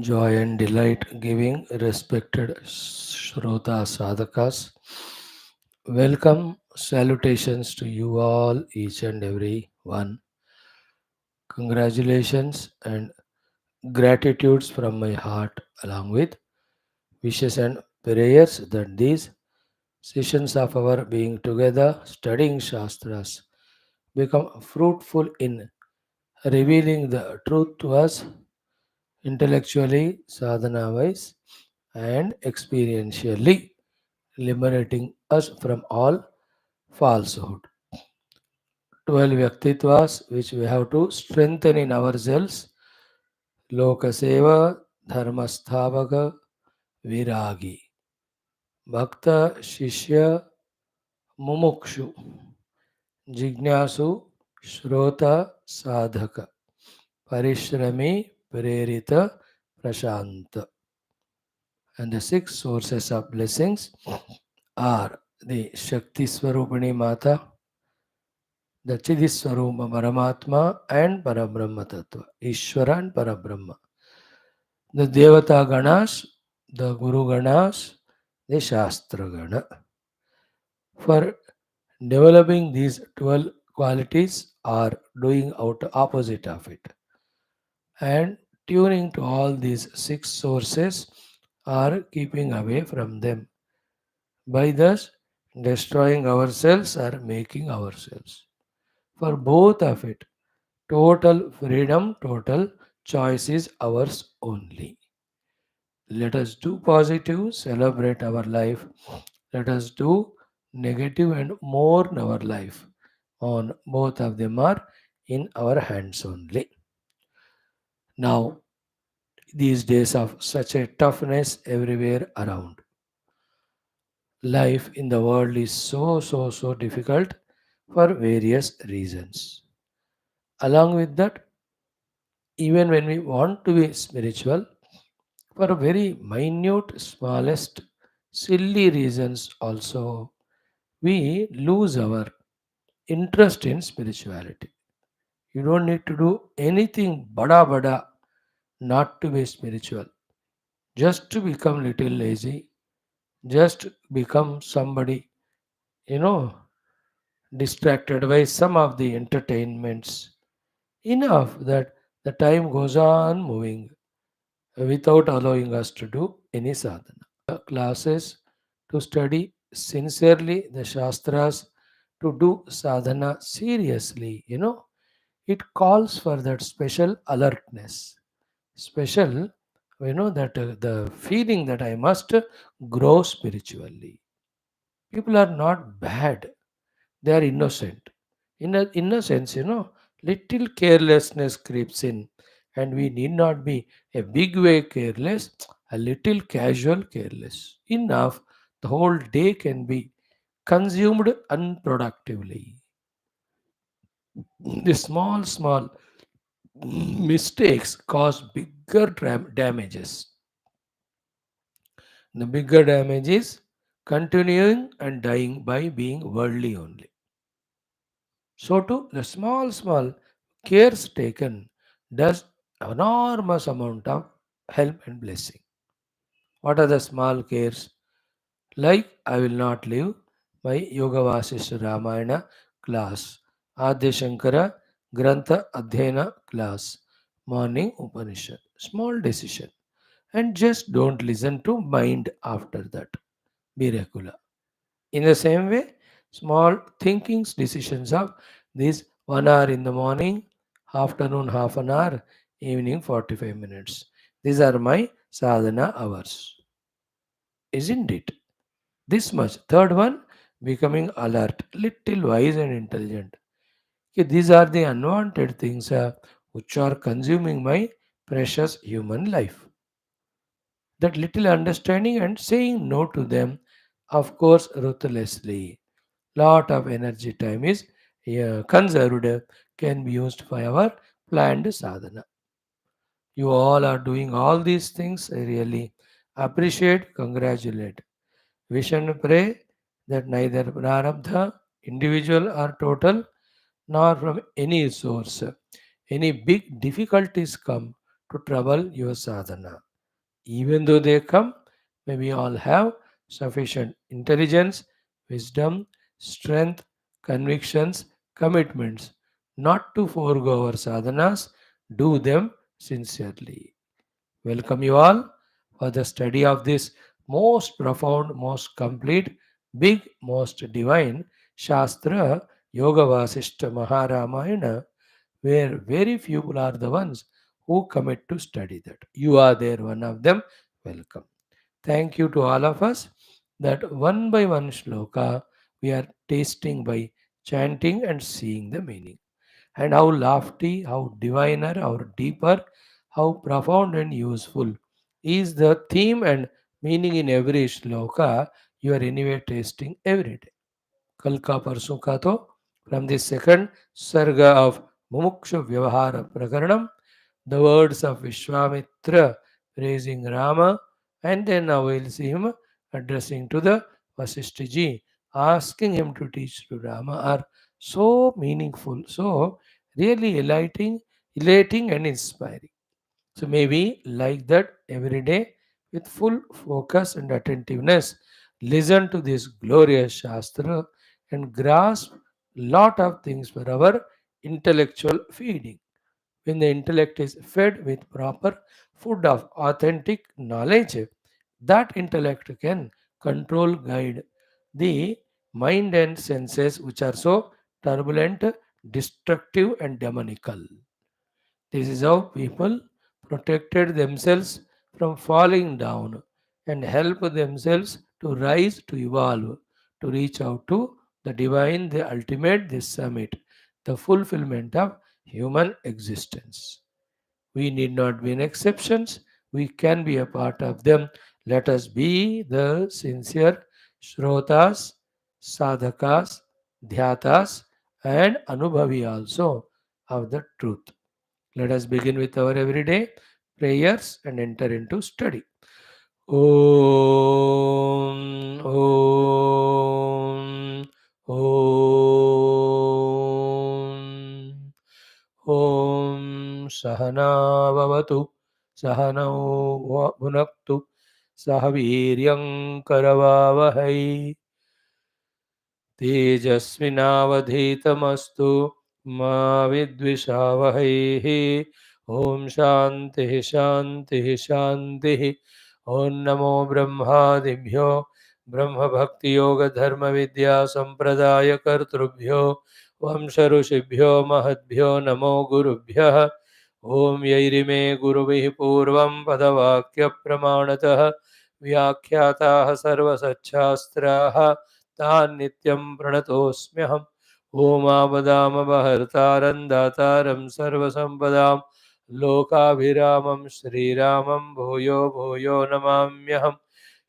Joy and delight giving respected Shruta Sadhakas. Welcome, salutations to you all, each and every one. Congratulations and gratitudes from my heart, along with wishes and prayers that these sessions of our being together, studying Shastras, become fruitful in revealing the truth to us intellectually, sadhana wise, and experientially, liberating us from all falsehood. 12 Vyaktitvas which we have to strengthen in ourselves. Lokaseva, Dharmasthavaka, Viragi, Bhakta, Shishya, Mumukshu, Jignasu, Shrota, Sadhaka, Parishrami, Prerita, Prashanta. And the six sources of blessings are the Shakti Swarupani Mata, the Chidiswarupa Paramatma and Parabrahma Tattva, Ishvara and Parabrahma. The Devata Ganas, the Guru Ganas, the Shastra Gana. For developing these 12 qualities or doing out opposite of it. And tuning to all these six sources or keeping away from them. By thus destroying ourselves or making ourselves. For both of it, total freedom, total choice is ours only. Let us do positive, celebrate our life. Let us do negative and mourn our life. On both of them are in our hands only. Now, these days of such a toughness everywhere around, life in the world is so difficult for various reasons. Along with that, even when we want to be spiritual, for very minute, smallest, silly reasons also, we lose our interest in spirituality. You don't need to do anything bada not to be spiritual. Just to become little lazy, just become somebody, you know, distracted by some of the entertainments. Enough that the time goes on moving without allowing us to do any sadhana. Classes to study sincerely the Shastras, to do sadhana seriously, it calls for that special alertness, special, that the feeling that I must grow spiritually. People are not bad, they are innocent. In a innocence, little carelessness creeps in, and we need not be a big way careless, a little casual careless. Enough, the whole day can be consumed unproductively. The small mistakes cause bigger damages. The bigger damage is continuing and dying by being worldly only. So too, the small cares taken does enormous amount of help and blessing. What are the small cares? Like I will not leave my Yoga Vasishtha Ramayana class, Adya Shankara Grantha Adhyayana class, morning Upanishad. Small decision. And just don't listen to mind after that. Be regular. In the same way, small thinkings, decisions of this 1 hour in the morning, afternoon half an hour, evening 45 minutes. These are my sadhana hours. Isn't it? This much. Third one, becoming alert, little wise and intelligent. Okay, these are the unwanted things which are consuming my precious human life. That little understanding and saying no to them, of course, ruthlessly. Lot of energy time is conserved, can be used for our planned sadhana. You all are doing all these things. I really appreciate, congratulate. Wish and pray that neither prarabdha, individual or total, nor from any source, any big difficulties come to trouble your sadhana. Even though they come, may we all have sufficient intelligence, wisdom, strength, convictions, commitments, not to forego our sadhanas, do them sincerely. Welcome you all for the study of this most profound, most complete, big, most divine Shastra, Yoga Vasishta Maharamayana, where very few are the ones who commit to study that. You are there, one of them. Welcome. Thank you to all of us that one by one shloka we are tasting by chanting and seeing the meaning. And how lofty, how diviner, how deeper, how profound and useful is the theme and meaning in every shloka you are anyway tasting every day. कल का परसों का तो from the second sarga of Mumukshu Vyavahara Prakaranam, the words of Vishwamitra praising Rama, and then now we'll see him addressing to the Vaashishtha ji, asking him to teach to Rama are so meaningful, so really elating and inspiring. So maybe like that every day with full focus and attentiveness, listen to this glorious Shastra and grasp lot of things for our intellectual feeding. When the intellect is fed with proper food of authentic knowledge, that intellect can control, guide the mind and senses which are so turbulent, destructive, and demonical. This is how people protected themselves from falling down and help themselves to rise, to evolve, to reach out to the divine, the ultimate, the summit, the fulfillment of human existence. We need not be an exceptions. We can be a part of them. Let us be the sincere shrotas, sadhakas, dhyatas, and anubhavi also of the truth. Let us begin with our everyday prayers and enter into study. Om, Om, Om, Om Sahana Vavatu, Sahana Bhunaktu, Sahaviryam Karavavahai. तेजस्विनावधीतमस्तु मा विद्विषावहैः ॐ शान्तिः शान्तिः शान्तिः ॐ नमो ब्रह्मादिभ्यो ब्रह्मभक्तियोगधर्मविद्यासम्प्रदायकर्तृभ्यो वंशऋषिभ्यो महद्भ्यो नमो गुरुभ्यः ॐ यैरिमे गुरुभिः पूर्वं पदवाक्यप्रमाणतः व्याख्याताः सर्वसच्छास्त्राः तान् नित्यं प्रणतोऽस्म्यहम् ओमापदामपहर्तारं दातारं सर्वसम्पदां लोकाभिरामं श्रीरामं भूयो भूयो नमाम्यहम्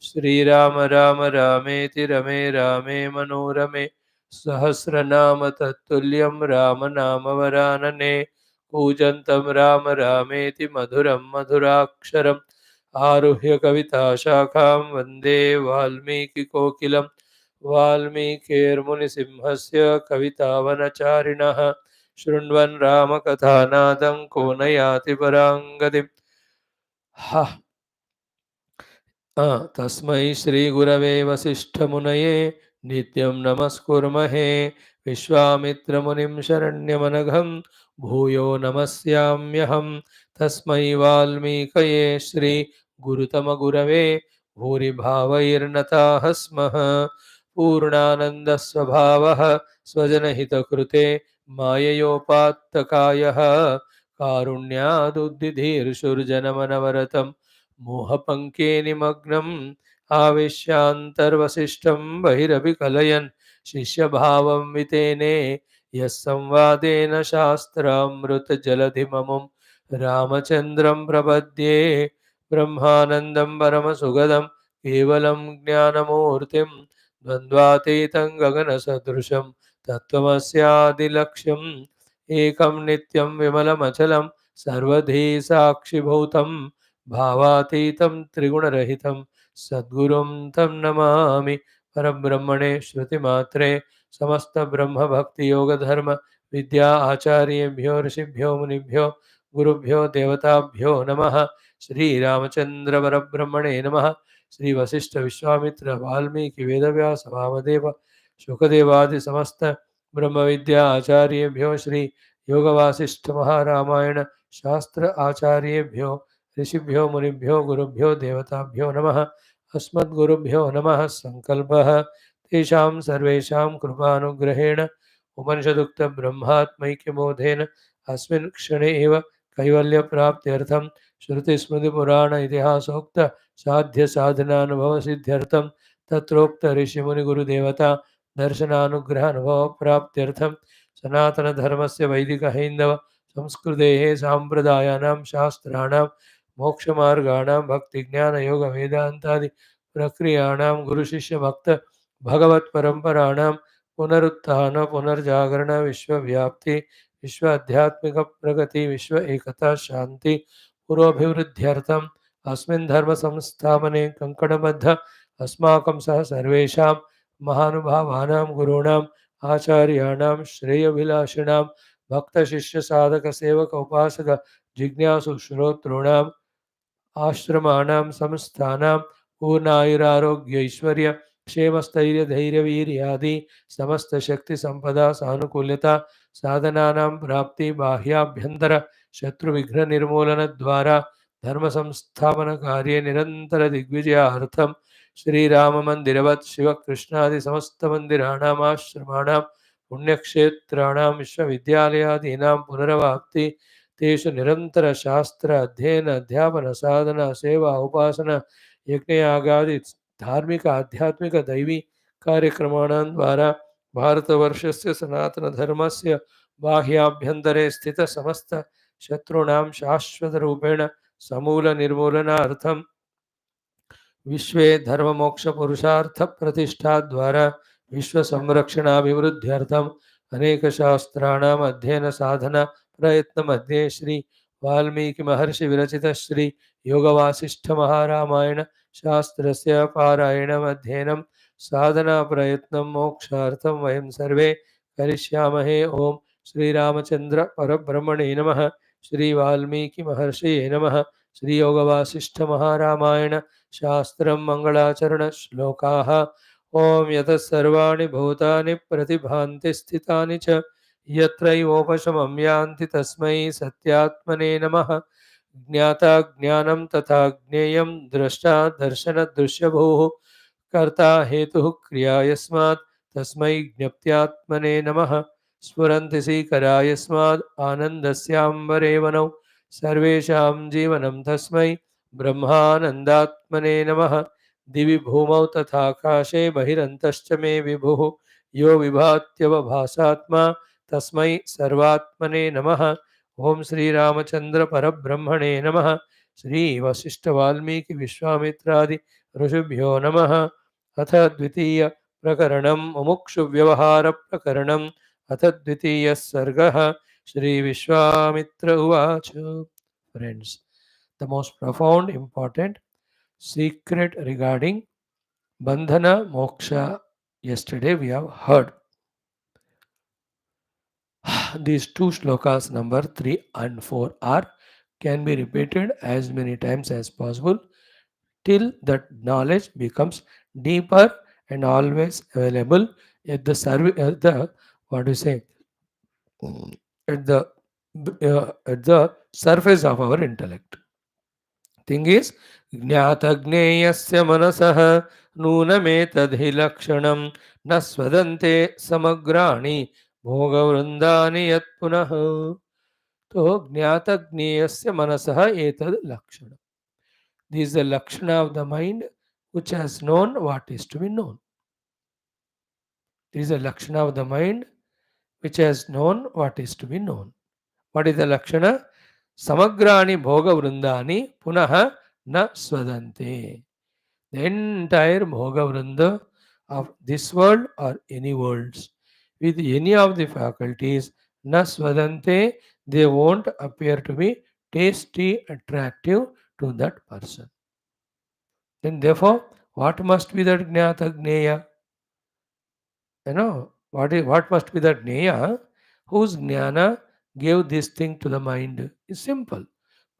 श्रीराम राम रामेति रमे रामे मनोरमे सहस्रनाम तत्तुल्यं रामनामवरानने कूजन्तं राम रामेति मधुरं मधुराक्षरम् आरुह्य कविताशाखां वन्दे वाल्मीकिकोकिलं वाल्मीकिर्मुनिसिंहस्य कवितावनचारिणः शृण्वन् रामकथानादं को न याति परां गतिम्। तस्मै श्रीगुरवे वसिष्ठमुनये नित्यं नमस्कुर्महे विश्वामित्रमुनिं शरण्यमनघं भूयो नमस्याम्यहं तस्मै वाल्मीकये श्रीगुरुतमगुरवे भूरिभावैर्नताः स्मः पूर्णानन्दस्वभावः स्वजनहितकृते माययोपात्तकायः कारुण्यादुद्धिधीर्षुर्जनमनवरतं मोहपङ्के निमग्नम् आवेश्यान्तर्वसिष्ठं बहिरभिकलयन् शिष्यभावं वितेने यः संवादेन शास्त्रामृतजलधिममुं रामचन्द्रं प्रपद्ये ब्रह्मानन्दं परमसुगदं केवलं ज्ञानमूर्तिं द्वन्द्वातीतं गगनसदृशं तत्त्वमस्यादिलक्ष्यम् एकं नित्यं विमलमचलं सर्वधी साक्षिभूतं भावातीतं त्रिगुणरहितं सद्गुरुं तं नमामि परब्रह्मणे श्रुतिमात्रे समस्तब्रह्मभक्तियोगधर्म विद्या आचार्येभ्यो ऋषिभ्यो मुनिभ्यो गुरुभ्यो देवताभ्यो नमः। श्री रामचंद्र परब्रह्मणे नमः। श्री वशिष्ठ विश्वामित्र वाल्मीकि वेदव्यास वामदेव शुकदेवादि समस्त ब्रह्म विद्या आचार्येभ्यो श्री योग वासिष्ठ महारामायण शास्त्र आचार्येभ्यो ऋषिभ्यो मुनिभ्यो गुरुभ्यो देवताभ्यो नमः। अस्मद्गुरुभ्यो नमः। संकल्पः तेषां सर्वेषां कृपानुग्रहेण उपनिषदुक्तब्रह्मात्मैक्यबोधेन अस्मिन् क्षणे एव कैवल्यप्राप्त्यर्थं श्रुतिस्मृतिपुराण इतिहासोक्त साध्यसाधनानुभवसिद्ध्यर्थं तत्रोक्त ऋषिमुनिगुरुदेवता दर्शनानुग्रहानुभवप्राप्त्यर्थं सनातनधर्मस्य वैदिकहैन्दव संस्कृतेः साम्प्रदायानां शास्त्राणां मोक्षमार्गाणां भक्तिज्ञानयोगवेदान्तादि प्रक्रियाणां गुरुशिष्यभक्त भगवत्परम्पराणां पुनरुत्थान पुनर्जागरण विश्वव्याप्ति विश्व आध्यात्मिक प्रगति विश्व एकता शांति पुरोभिवृद्ध्यर्थम अस्मिन् धर्म संस्थापने कंकणबद्ध अस्माकं सह सर्वेषां महानुभावानां गुरूणाम् आचार्याणां श्रेयोभिलाषिणां भक्तशिष्य साधक सेवक उपासक जिज्ञासु श्रोतॄणाम् आश्रमाणां संस्थानां पूर्णायुरारोग्य ऐश्वर्य क्षेमस्थैर्य धैर्य वीर्यादि समस्त शक्ति संपदा सानुकूल्यता साधनानां प्राप्ति बाह्याभ्यंतर शत्रु विघ्न निर्मूलन द्वारा धर्म संस्थापन कार्य निरंतर दिग्विजयार्थम श्री राम मंदिरवत् शिव कृष्णादि समस्त मंदिराणाम् आश्रमाणां पुण्यक्षेत्राणां विश्वविद्यालयादीनां पुनरवाप्ति तेषु निरंतर शास्त्र अध्ययन अध्यापन साधना सेवा उपासना यज्ञयागादि धार्मिक आध्यात्मिक दैवी कार्यक्रमाणां द्वारा भारतवर्षस्य सनातनधर्मस्य बाह्याभ्यन्तरे स्थित समस्त शत्रूणां शाश्वतरूपेण समूलनिर्मूलनार्थं विश्वे धर्म मोक्ष पुरुषार्थ प्रतिष्ठा द्वारा विश्व संरक्षणाभिवृद्ध्यर्थम अनेक शास्त्राणाम अध्ययन साधना प्रयत्न मध्ये श्री वाल्मीकि महर्षि विरचित श्री योग वासिष्ठ महारामायण शास्त्रस्य पारायणम अध्ययनम साधना प्रयत्न मोक्षार्थम वयं सर्वे करिष्यामहे। ओम श्री रामचंद्र परब्रह्मणे नमः। श्री वाल्मीकि महर्षिये नमः। श्री योग वासिष्ठ महारामायण शास्त्रं मंगलाचरण श्लोकाः। ओम यतः सर्वाणि भूतानि प्रतिभान्ति स्थितानि च यत्रैवोपशमं यान्ति तस्मै सत्यात्मने नमः। ज्ञाता ज्ञानं तथा ज्ञेयं द्रष्टा दर्शनदृश्यभूः कर्ता हेतुः क्रिया यस्मात् तस्मै ज्ञप्त्यात्मने नमः। स्फुरन्ति सीकरा यस्माद् आनन्दस्याम्बरेवनौ सर्वेषां जीवनं तस्मै ब्रह्मानन्दात्मने नमः। दिवि भूमौ तथाकाशे बहिरन्तश्च मे विभुः यो विभात्यवभासात्मा तस्मै सर्वात्मने नमः। ओम श्री रामचंद्र परब्रह्मणे नमः। श्री वशिष्ठ वाल्मीकि विश्वामित्रादि ऋषिभ्यो नमः। अथ द्वितीय प्रकरणं मुमुक्षु व्यवहार प्रकरणम् अथ द्वितीयः सर्गः। श्री विश्वामित्र उवाच। Friends, the most profound, important secret regarding bandhana moksha, yesterday we have heard. These two shlokas, number 3 and 4, are can be repeated as many times as possible till that knowledge becomes deeper and always available at the at the what do you say, at the surface of our intellect. Thing is, ज्ञातज्ञेयस्य मनसः नूनमेतद्धि लक्षणं न स्वदन्ते समग्राणि भोगवृन्दानि यत्पुनः। तो ज्ञातज्ञेयस्य मनसः एतद् लक्षणं. This is the lakshana of the mind which has known what is to be known. This is the lakshana of the mind which has known what is to be known. What is the lakshana? Samagrani bhoga vrindani punaha na swadante. The entire bhoga vrinda of this world or any worlds with any of the faculties na swadante, they won't appear to be tasty, attractive to that person. Then therefore, what must be that jnata jnaya? What must be that jnaya? Whose jnana gave this thing to the mind? It's simple.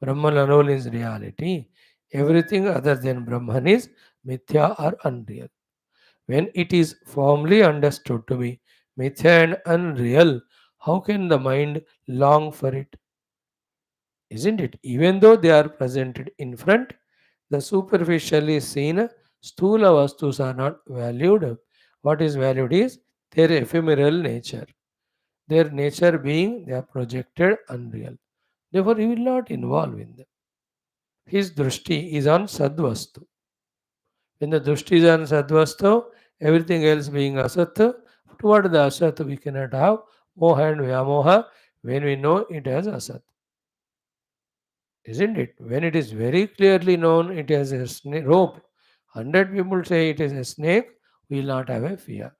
Brahman alone is reality. Everything other than Brahman is mithya or unreal. When it is firmly understood to be mithya and unreal, how can the mind long for it? Isn't it? Even though they are presented in front, the superficially seen sthula vastus are not valued. What is valued is their ephemeral nature. Their nature being they are projected unreal. Therefore, he will not involve in them. His drushti is on sadvastu. When the drushti is on sadvastu, everything else being asat, toward the asat we cannot have moha and vyamoha when we know it as asat. Isn't it? When it is very clearly known it as a rope, 100 people say it is a snake, we will not have a fear.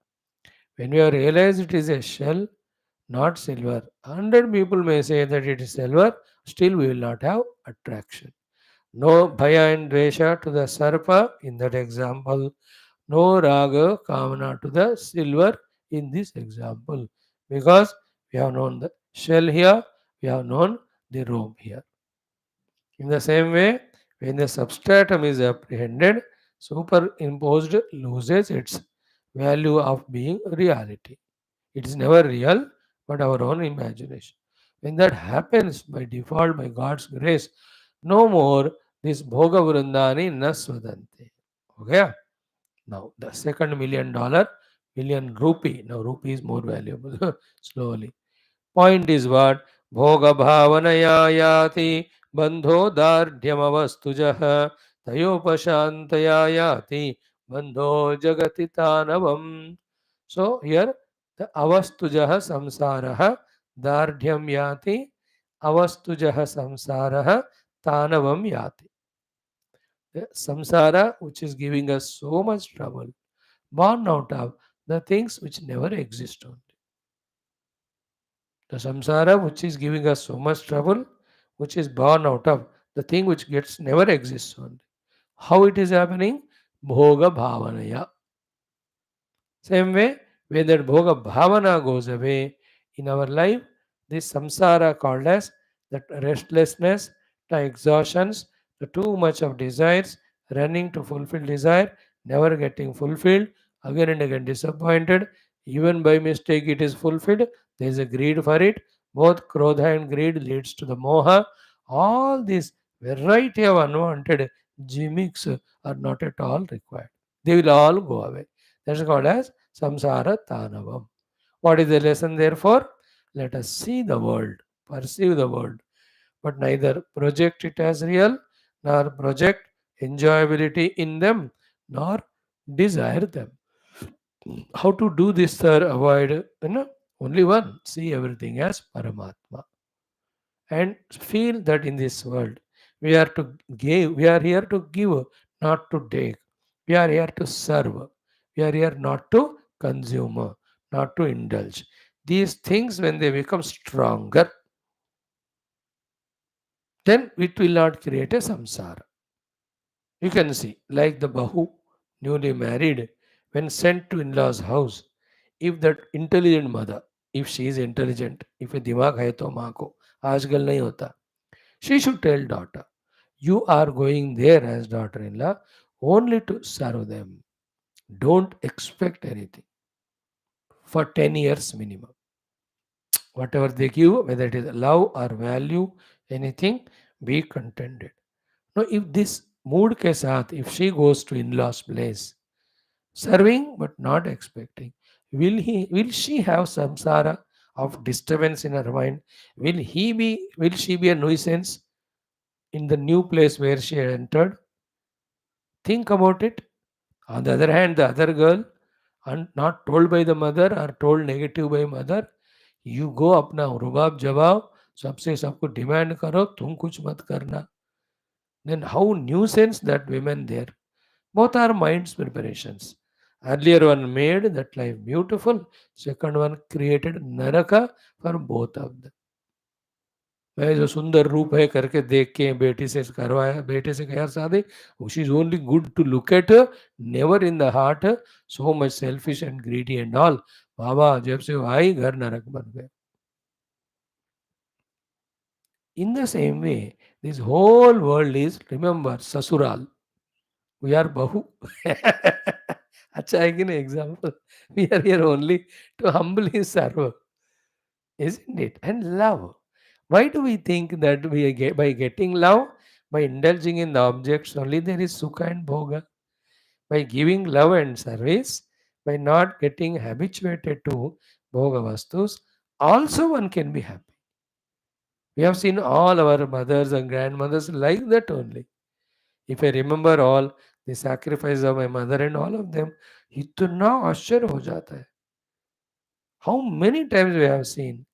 When we have realized it is a shell, not silver, 100 people may say that it is silver, still we will not have attraction. No bhaya and dvesha to the sarpa in that example, no raga kamana to the silver in this example, because we have known the shell here, we have known the rope here. In the same way, when the substratum is apprehended, superimposed loses its value of being reality. It is never real, but our own imagination. When that happens by default, by God's grace, no more this Bhoga Vrindani Nasvadante. Okay? Now, the second $1 million, million rupee. Now, rupee is more valuable. Slowly. Point is what? Bhoga bhavanaya yati bandho dardhyamavastujah tayopashantaya yati bandho jagati tanavam. So here the avastujah samsarah dardhyam yati avastujah samsarah tanavam yati. The samsara which is giving us so much trouble, born out of the things which never exist only. The samsara which is giving us so much trouble, which is born out of the thing which gets never exists only. How it is happening? Bhoga bhavanaya. Same way, when that bhoga bhavana goes away in our life, this samsara called as that restlessness, the exhaustions, the too much of desires, running to fulfill desire, never getting fulfilled, again and again disappointed, even by mistake it is fulfilled, there is a greed for it. Both krodha and greed leads to the moha. All these variety of unwanted gimmicks are not at all required. They will all go away. That's called as samsara tanavam. What is the lesson therefore? Let us see the world, perceive the world, but neither project it as real, nor project enjoyability in them, nor desire them. How to do this, sir? Avoid, only one. See everything as Paramatma. And feel that in this world, we are to give, we are here to give, not to take. We are here to serve. We are here not to consume, not to indulge. These things, when they become stronger, then it will not create a samsara. You can see, like the Bahu, newly married, when sent to in-laws house, if that intelligent mother, if she is intelligent, if a दिमाग है तो माँ को आजकल नहीं होता, she should tell daughter, you are going there as daughter-in-law only to serve them. Don't expect anything for 10 years minimum. Whatever they give, whether it is love or value, anything, be contented. Now, if this mood ke saath, if she goes to in-laws place, serving but not expecting, will she have samsara of disturbance in her mind? Will she be a nuisance in the new place where she had entered? Think about it. On the other hand, the other girl, not told by the mother or told negative by mother, you go अपना रुबाब जवाब सबसे सबको demand करो तुम कुछ मत करना. Then how nuisance that women there. Both are mind's preparations. Earlier one made that life beautiful, second one created naraka for both of them. मैं जो सुंदर रूप है करके देख के बेटी से करवाया, बेटे से कहा शादी, she is only good to look at, never in the heart so much selfish and greedy and all. बाबा जब से वो आई घर नरक बन गए. In the same way, this whole world is, remember, Sasural. We are Bahu. Acha hai ki nahi example. We are here only to humbly serve, isn't it? And love. Why do we think that we get by getting love, by indulging in the objects only there is sukha and bhoga? By giving love and service, by not getting habituated to bhoga vastus, also one can be happy. We have seen all our mothers and grandmothers like that only. If I remember all the sacrifice of my mother and all of them, इतना आश्चर्य हो जाता है. How many times we have seen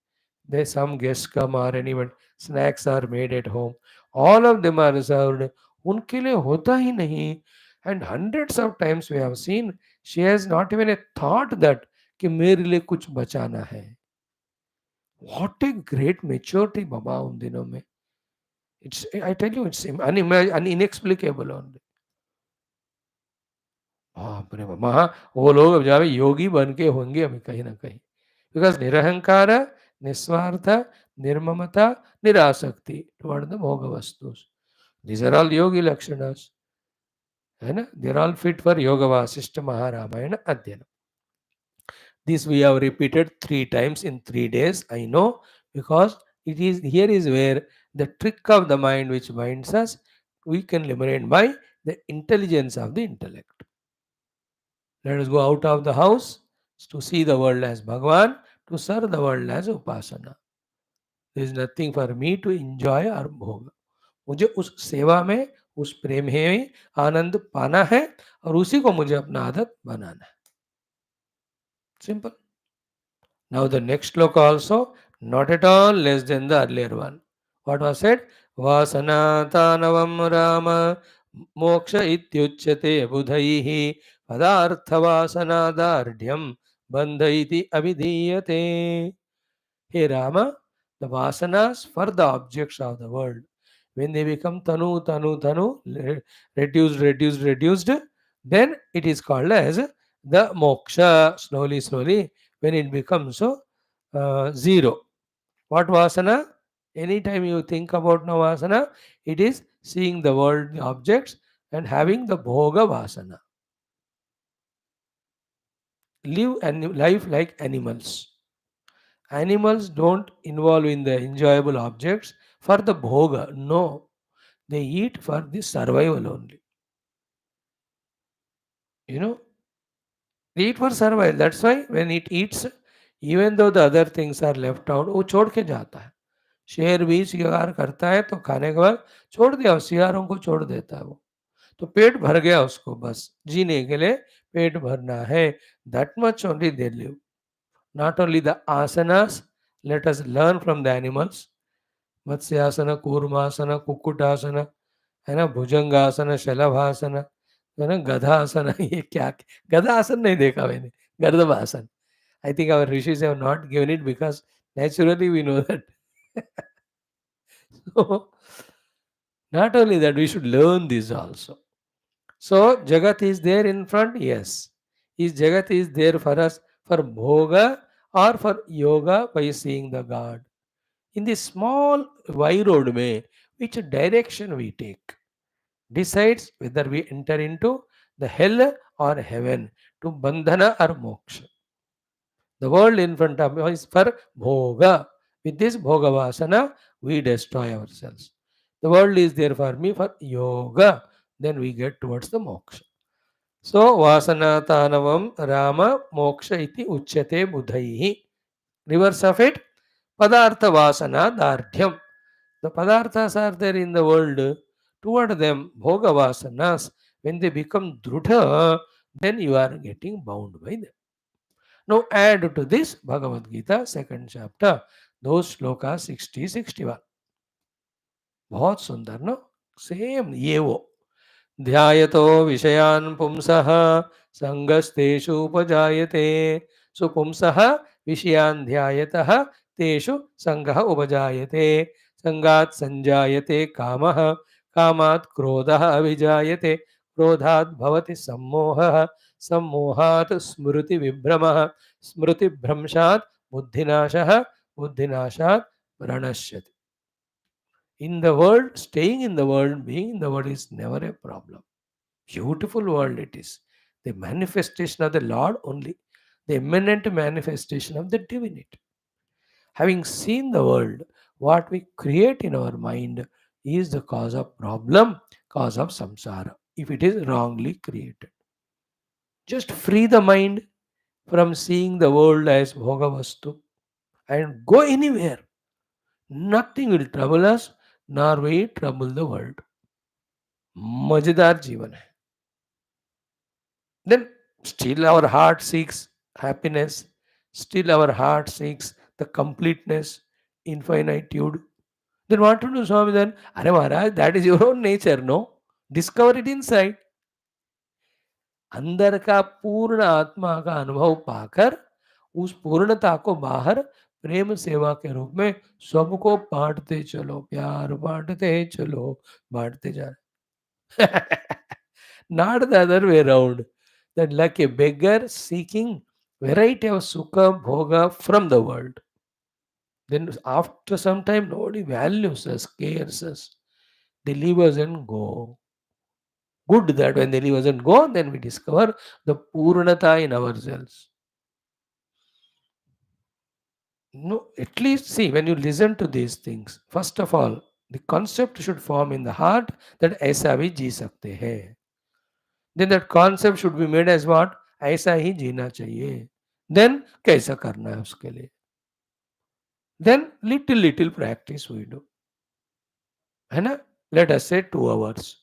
there some guests come or anyone snacks are made at home, all of them are served. उनके लिए होता ही नहीं. And hundreds of times we have seen she has not even a thought that कि मेरे लिए कुछ बचाना है. What a great maturity बाबा उन दिनों में. It's, I tell you, it's inexplicable only. बाप रे बाप, महा वो लोग अब जावे योगी बन के होंगे अभी कहीं ना कहीं. बिकॉज निरहंकार, निस्वार्थ, निर्ममता, निरासक्ति टुवर्ड द भोग वस्तु. These are all yogi lakshanas. है ना? They are all fit for yoga Vaashishtha Maharamayana Adhyana. This we have repeated 3 times in 3 days. I know, because it is here is where the trick of the mind which binds us, we can liberate by the intelligence of the intellect. Let us go out of the house to see the world as Bhagwan, to serve the world as Upasana. There is nothing for me to enjoy or भोग. मुझे उस सेवा में, उस प्रेम में आनंद पाना है और उसी को मुझे अपना आदत बनाना है. Simple. Now the next sloka also not at all less than the earlier one. What was said? Vasanatanavam Rama moksha ityuchyate budhaihi padarthavasanadardhyam bandha iti abhidhiyate. Hey Rama, the vasanas for the objects of the world, when they become tanu, reduced, then it is called as the moksha. Slowly, when it becomes so zero. What vasana? Anytime you think about no vasana, it is seeing the world, the objects, and having the bhoga vasana. Live life like animals. Animals don't involve in the enjoyable objects for the bhoga. No, they eat for the survival only. You know, they eat for survival. That's why when it eats, even though the other things are left out, वो छोड़ के जाता है. शेर भी शिकार करता है तो खाने के बाद छोड़ दिया, शिकारों को छोड़ देता है वो. तो पेट भर गया उसको, बस जीने के लिए पेट भरना है. That much only they live. Not only the asanas, let us learn from the animals. Matsyasana, Kurmasana, kukkutasana, है ना, भुजंगासन, शलभासन, है ना, गधासन. ये क्या, गधासन नहीं देखा मैंने, गर्दभासन. I think our rishis have not given it because naturally we know that. So, not only that, we should learn this also. So, Jagat is there in front, yes. Is Jagat is there for us for bhoga or for yoga by seeing the God. In this small Y road way, which direction we take decides whether we enter into the hell or heaven, to bandhana or moksha. The world in front of me is for bhoga. With this bhoga vasana, we destroy ourselves. The world is there for me for yoga. Then we get towards the moksha. So, vasana tanavam Rama moksha iti uchyate budhaihi. Reverse of it, padartha vasana dardhyam. The padarthas are there in the world. Toward them, bhoga vasanas, when they become drudha, then you are getting bound by them. Now add to this Bhagavad Gita, second chapter, those shlokas 60-61. बहुत सुंदर ना, same ये वो. ध्यायतो विषयान् पुंसः संगस्तेषु उपजायते. सो पुंसः विषयान् ध्यायतः तेषु संगः उपजायते. संगात् संजायते कामः, कामात् क्रोधः अभिजायते. क्रोधात् भवति सम्मोहः, सम्मोहात् स्मृति विभ्रमः, स्मृतिभ्रंशात् बुद्धिनाशः, बुद्धिनाशात् प्रणश्यति. In the world, staying in the world, being in the world is never a problem. Beautiful world it is. The manifestation of the Lord only, the immanent manifestation of the divinity. Having seen the world, what we create in our mind is the cause of problem, cause of samsara, if it is wrongly created. Just free the mind from seeing the world as bhogavastu and go anywhere. Nothing will trouble us, nor we trouble the world. मजेदार जीवन है. Then still our heart seeks happiness, still our heart seeks the completeness, infinitude. Then what to do, Swami? Then, Are Maharaj, that is your own nature, no? Discover it inside. अंदर का पूर्ण आत्मा का अनुभव पाकर उस पूर्णता को बाहर प्रेम सेवा के रूप में सबको बांटते चलो, प्यार बांटते चलो, बांटते जा. Not the other way around. That like a beggar seeking variety of sukha bhoga from the world. Then after some time, nobody values us, cares us. They leave us and go. Good that when they leave us and go, then we discover the Purnata in ourselves. No, at least see when you listen to these things, first of all, the concept should form in the heart that ऐसा भी जी सकते हैं. Then that concept should be made as what? ऐसा ही जीना चाहिए. Then कैसा करना है उसके लिए? Then little practice we do. है ना? Let us say 2 hours.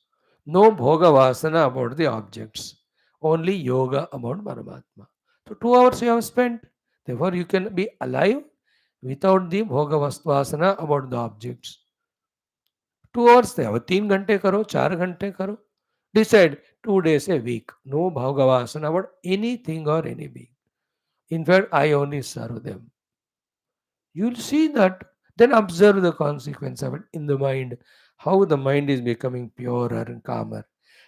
No bhoga vasana about the objects. Only yoga about Paramatma. So 2 hours you have spent. Therefore you can be alive without the bhoga vasana about the objects. 2 hours थे, अब 3 घंटे करो, 4 घंटे करो. Decide 2 days a week. No bhoga vasana about anything or any being. In fact, I only serve them. You'll see that. Then observe the consequence of it in the mind, how the mind is becoming purer and calmer.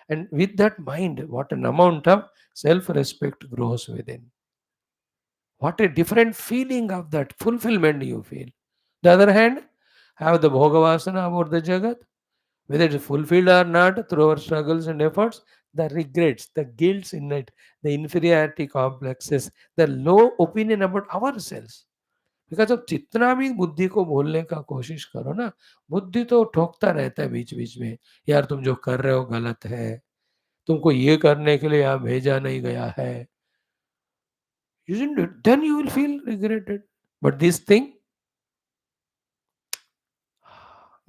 And with that mind, what an amount of self respect grows within. What a different feeling of that fulfillment you feel. The other hand, have the Bhogavasana about the Jagat, whether it is fulfilled or not through our struggles and efforts, the regrets, the guilts in it, the inferiority complexes, the low opinion about ourselves. Because अब जितना भी बुद्धि को बोलने का कोशिश करो ना, बुद्धि तो ठोकता रहता है बीच बीच में, यार तुम जो कर रहे हो गलत है, तुमको ये करने के लिए यहाँ भेजा नहीं गया है. Isn't it? Then you will feel regretted. But this thing,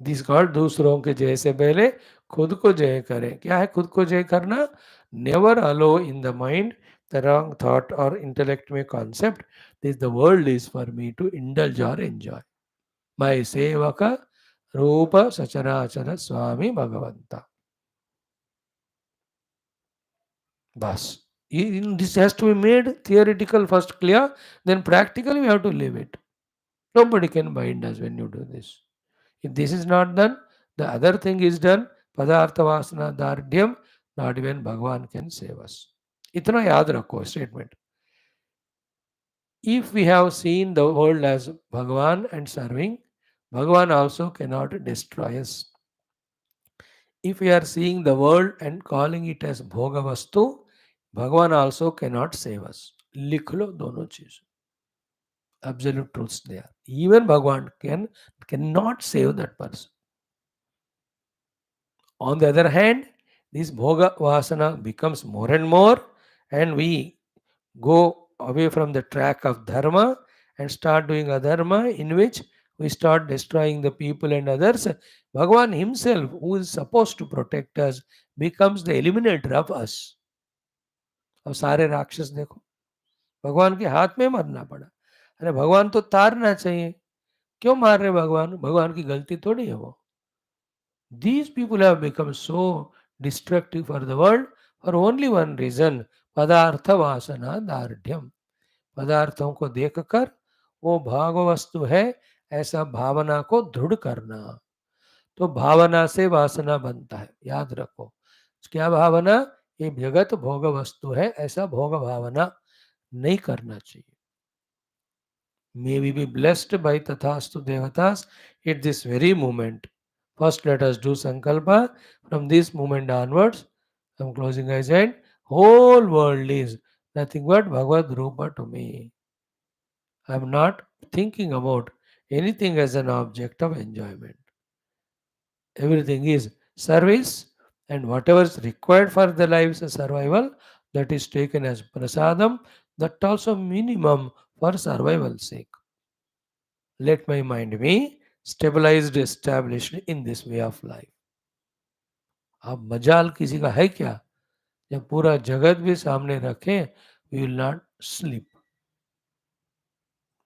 this God दूसरों के जय से पहले खुद को जय करें. क्या है खुद को जय करना? Never allow in the mind the wrong thought or intellect में concept this the world is for me to indulge or enjoy. My sevaka रूpa सचराचर स्वामी भगवंता. बस. This has to be made theoretical first clear, then practically we have to live it. Nobody can bind us when you do this. If this is not done, the other thing is done. Padartha vasana dardhyam, not even Bhagavan can save us. इतना याद रखो statement. If we have seen the world as Bhagavan and serving, Bhagavan also cannot destroy us. If we are seeing the world and calling it as Bhogavastu, Bhagavan also cannot save us. लिख लो दोनों चीज. Absolute truths there. Even Bhagavan cannot save that person. On the other hand, this bhoga vasana becomes more and more, and we go away from the track of dharma and start doing adharma, in which we start destroying the people and others. Bhagavan himself, who is supposed to protect us, becomes the eliminator of us. अब सारे राक्षस देखो, भगवान के हाथ में मरना पड़ा. अरे भगवान तो तारना चाहिए, क्यों मार रहे भगवान? भगवान की गलती थोड़ी है वो. These people have become so destructive for the world for only one reason, पदार्थ वासना दार्ढ्यम. पदार्थों को देखकर वो भाव वस्तु है ऐसा भावना को दृढ़ करना. तो भावना से वासना बनता है, याद रखो. क्या भावना? ये जगत भोग वस्तु है ऐसा भोग भावना नहीं करना चाहिए. May we be blessed by Tathastu Devatas at this very moment. First, let us do Sankalpa. From this moment onwards, I'm closing eyes and whole world is nothing but Bhagavad Rupa to me. I'm not thinking about anything as an object of enjoyment. Everything is service, and whatever is required for the life's survival, that is taken as prasadam, that also minimum for survival's sake. Let my mind be stabilized, established in this way of life. अब मजाल किसी का है क्या? जब पूरा जगत भी सामने रखें, we will not sleep.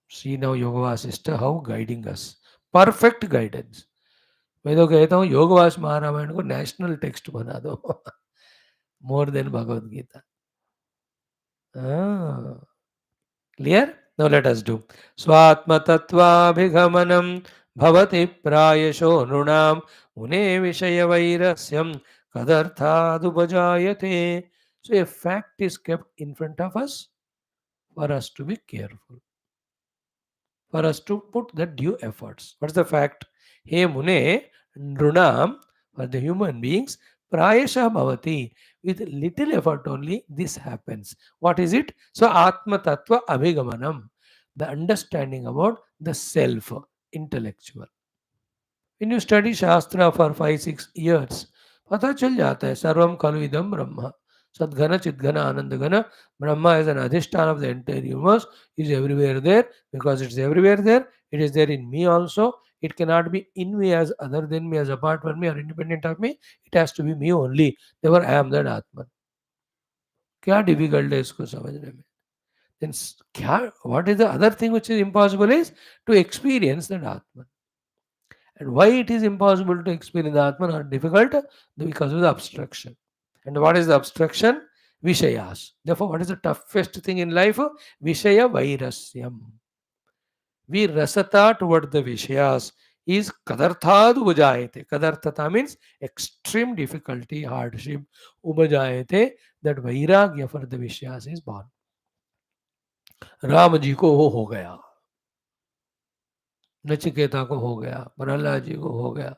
See now Yoga Vaashishtha how guiding us. Perfect guidance. मैं तो कहता हूँ योग वास महारामायण को नेशनल टेक्स्ट बना दो. More than Bhagavad Gita. Clear? Now let us do. Swatmatatvabhigamanam bhavati prayasho nunam mune vishayavairasyam kadarthadupajayate. So a fact is kept in front of us for us to be careful, for us to put the due efforts. What's the fact? He mune nrunam, for the human beings, prayasha bhavati. With little effort only, this happens. What is it? So atma tattva abhigamanam, the understanding about the self, intellectual. When you study Shastra for 5 6 years, पता चल जाता है सर्वम खलु इदम ब्रह्म सद्घन चिद्घन आनंद घन Brahma is an adhishtan of the entire universe, is everywhere there. Because it's everywhere there, it is there in me also. It cannot be in me as other than me, as apart from me or independent of me. It has to be me only. Therefore I am that Atman. क्या difficult है इसको समझने में? Then क्या, what is the other thing which is impossible is to experience that Atman. And why it is impossible to experience the Atman or difficult? Because of the obstruction. And what is the obstruction? Vishayas. Therefore, what is the toughest thing in life? Vishaya Vairasyam. We rasata toward the Vishayas is kadarthad ubajayate. Kadarthata means extreme difficulty, hardship. Ubajayate, that vairagya for the Vishayas is born. Ram ji को वो हो गया, नचिकेता को हो गया, प्रहलाद जी को हो गया.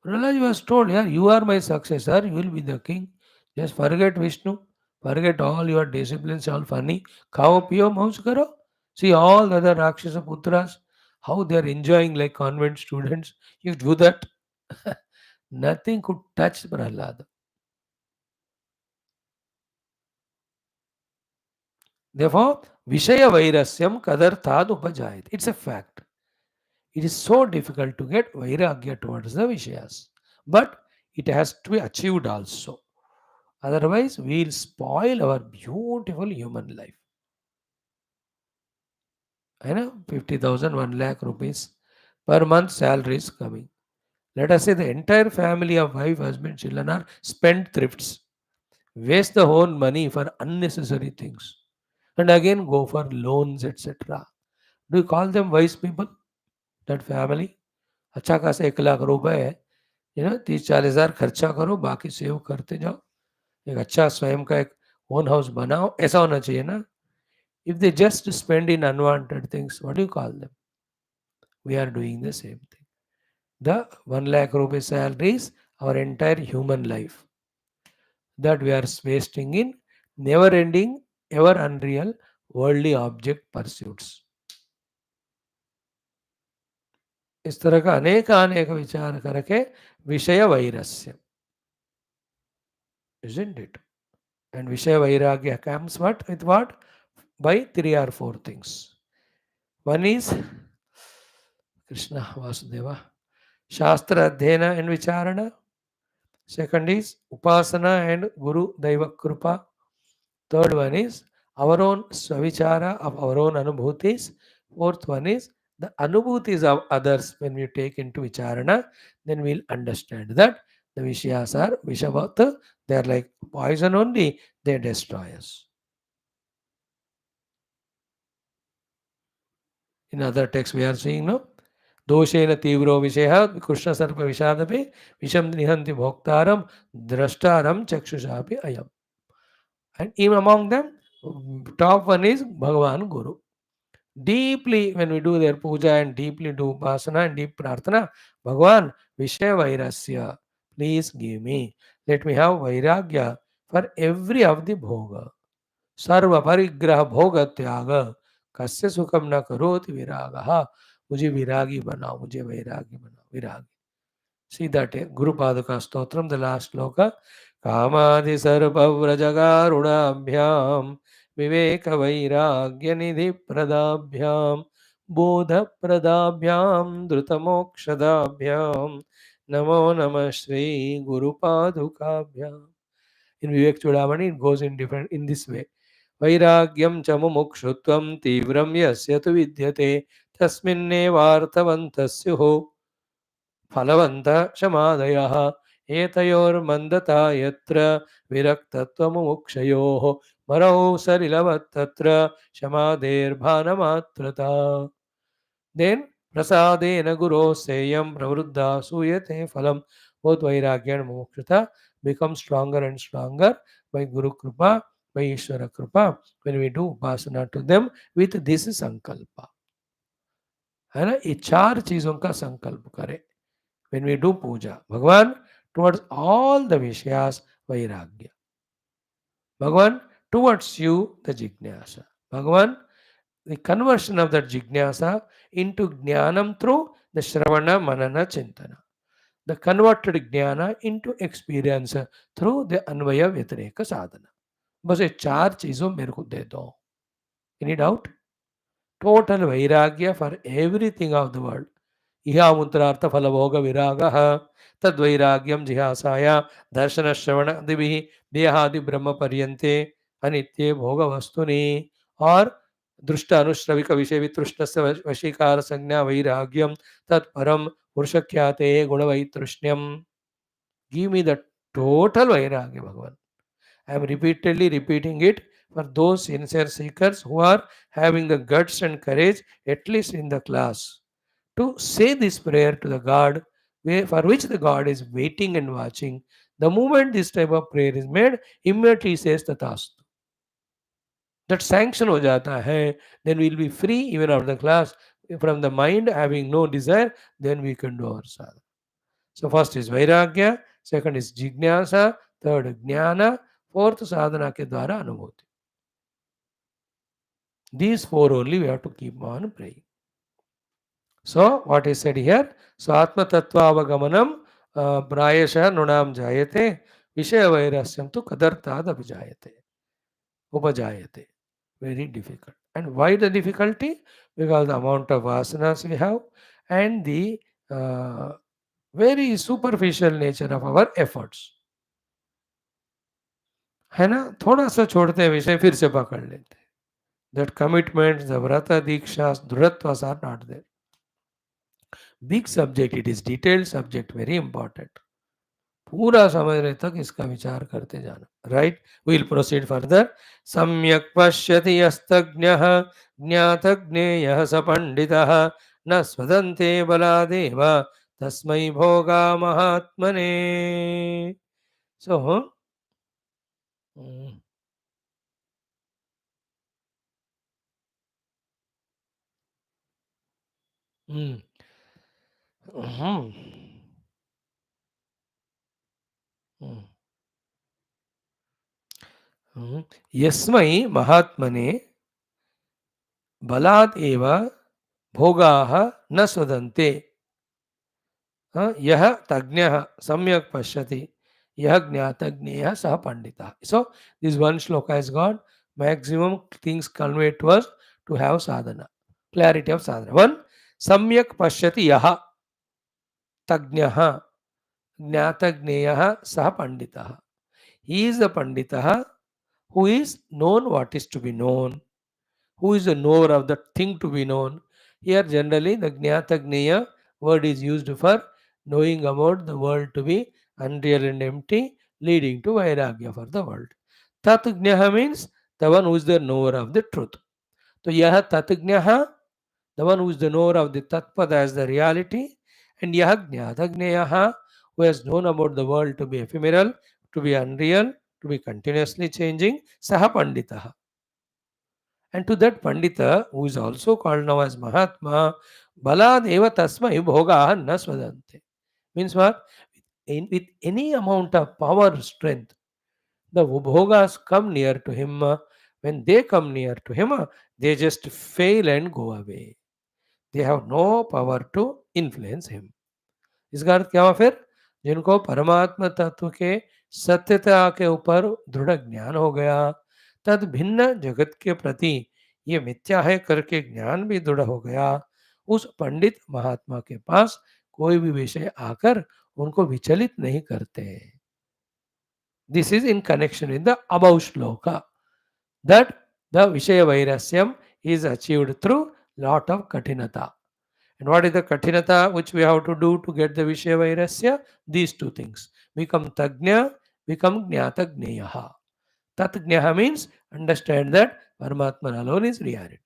Prahlad was told, yeah, you are my successor, you will be the king. Just forget Vishnu, forget all your disciplines, all funny. Khao piyo maus karo. See all the other Rakshasa Putras, how they are enjoying like convent students. You do that. Nothing could touch Prahlad. Therefore, Vishaya Vairasyam Kadarthad Upajayat. It's a fact. It is so difficult to get Vairagya towards the Vishayas. But it has to be achieved also. Otherwise, we'll spoil our beautiful human life. I know 50,000, 1 lakh rupees per month salary is coming. Let us say the entire family of wife, husband, children are spendthrifts. Waste the whole money for unnecessary things. And again go for loans, etc. Do you call them wise people? That family? अच्छा खासा 1 लाख रुपए है, 30-40 हज़ार खर्चा करो, बाकी save करते जाओ, एक अच्छा स्वयं का एक ओन हाउस बनाओ. ऐसा होना चाहिए ना. If they just spend in unwanted things, what do you call them? We are doing the same thing. The 1 lakh rupee salary is our entire human life that we are wasting in never ending, ever unreal, worldly object pursuits. इस तरह का अनेक विचार करके विषय वैरस्य, isn't it? And Vishaya Vairagya comes what? With what? By 3 or 4 things. One is Krishna Vasudeva, Shastra Adhyana and Vicharana. Second is Upasana and Guru Daiva Krupa. Third one is our own Swavichara of our own Anubhutis. Fourth one is the Anubhutis of others. When we take into Vicharana, then we'll understand that the Vishayas are Vishavat. They are like poison only. They destroy us. In other texts we are seeing, no? दोषेन तीव्रो विषय कृष्ण सर्प विषादपि विषम निहंति भोक्तारम द्रष्टारम चक्षुषापि अयम. And even among them, top one is Bhagavan Guru. Deeply, when we do their puja and deeply do upasana and deep prarthana, Bhagavan, Vishaya Vairasya. Please give me. Let me have Vairagya for every of the bhoga. Sarva parigraha bhoga tyaga. Kasya sukham na karoti viragaha. मुझे विरागी बनाओ, मुझे वैरागी बनाओ, विरागी. See that Guru Paduka Stotram, the last sloka. Kamadi sarva vrajagarunabhyam viveka vairagya nidhi pradabhyam bodha pradabhyam dhrutamokshadabhyam namo namah Shri Guru Padukabhyam. In Vivek Chudamani, it goes in different in this way. Vairagyam cha mumukshutvam tivram yasya tu vidyate tasminnevartavantasya फलवन्त क्षमादयः एतयोर्मन्दता यत्र विरक्तत्वमुमुक्षयोः मरौ सलिलवत्तत्र क्षमादेर्भानमात्रता. Then prasadena guru seyam pravruddha suyate phalam. Both vairagya and mumukshata become stronger and stronger by Guru Kripa, by Ishvara Kripa, when we do upasana to them with this sankalpa. है ना, ये चार चीजों का संकल्प करें when we do puja. Bhagavan, towards all the Vishayas, Vairagya. Bhagavan, towards you, the Jignasa. Bhagavan, the conversion of that Jignasa into Jnanam through the Shravana, Manana, Chintana. The converted Jnana into experience through the Anvaya Vyatireka Sadhana. बस ये चार चीजों मेरे को दे दो. Any doubt? Total Vairagya for everything of the world. इहामुत्रार्थ फलभोग विराग तद्वैराग्यम जिहासाया दर्शन श्रवण दिभि देहादि ब्रह्म पर्यंते अनित्ये भोग वस्तुनि और दृष्ट अनुश्रविक विषय वितृष्ण वशीकार संज्ञा वैराग्यम तत्परम पुरुषख्याते गुणवैतृष्ण्यम. गिव मी द टोटल वैराग्य भगवान. I am repeatedly repeating it for those sincere seekers who are having the guts and courage, at least in the class, to say this prayer to the God, for which the God is waiting and watching. The moment this type of prayer is made, immediately he says Tathastu. That sanction ho jata hai, then we will be free even after the class from the mind having no desire, then we can do our sadhana. So first is Vairagya, second is Jignasa, third Jnana, fourth sadhana ke dwara Anubhuti. These four only we have to keep on praying. So what is said here? So Atma Tattva Avagamanam Prayasha Nunam Jayate Vishaya Vairasyam tu Kadartad Abhijayate. Upajayate. Very difficult. And why the difficulty? Because the amount of vasanas we have and the very superficial nature of our efforts. है ना, थोड़ा सा छोड़ते हैं विषय फिर से पकड़ लेते हैं. That commitments, the vrata dikshas, dhrutvas are not there. Big subject, it is detailed subject, very important. पूरा समझने तक इसका विचार करते जाना. Right, will proceed further. सम्यक पश्यति यस्तज्ञः ज्ञातज्ञेयः स पंडितः न स्वदन्ते बलादेव तस्मै भोगा महात्मने. सो यस्मै महात्मने बलात् एव भोगाः न स्वदन्ते यह तज्ञः सम्यक् पश्यति यह ज्ञातज्ञेयः सः पंडितः. So this one shloka has got maximum things conveyed to us to have sadhana, clarity of sadhana. One, सम्यक् पश्यति यः तज्ञः ज्ञातज्ञेयः सः पंडितः. He is the panditah who is known what is to be known, who is the knower of the thing to be known. Here generally the Jnatagneya word is used for knowing about the world to be unreal and empty, leading to Vairagya for the world. Tatagneha means the one who is the knower of the truth. So Yaha Tatagneha, the one who is the knower of the Tatpada as the reality, and Yaha Jnatagneyaha, who has known about the world to be ephemeral, to be unreal, to be continuously changing, Saha Panditaha. And to that Pandita, who is also called now as Mahatma, Baladeva Tasmai Bhoga na Swadante. Means what? With any amount of power, strength, the bhogas come near to him. When they come near to him, they just fail and go away. They have no power to influence him. इसका अर्थ क्या हुआ फिर? जिनको परमात्मा तत्व के सत्यता के ऊपर दृढ़ ज्ञान हो गया, तद भिन्न जगत के प्रति ये मिथ्या है करके ज्ञान भी दृढ़ हो गया, उस पंडित महात्मा के पास कोई भी विषय आकर उनको विचलित नहीं करते. This is in connection with the above shloka that the Vishaya Vairasyam is achieved through lot of Katinata. And what is the Katinata which we have to do to get the Vishaya Vairasya? These two things. Become Tagnya, become Jnata Gneyaha. Tatgnya means understand that Paramatman alone is reality.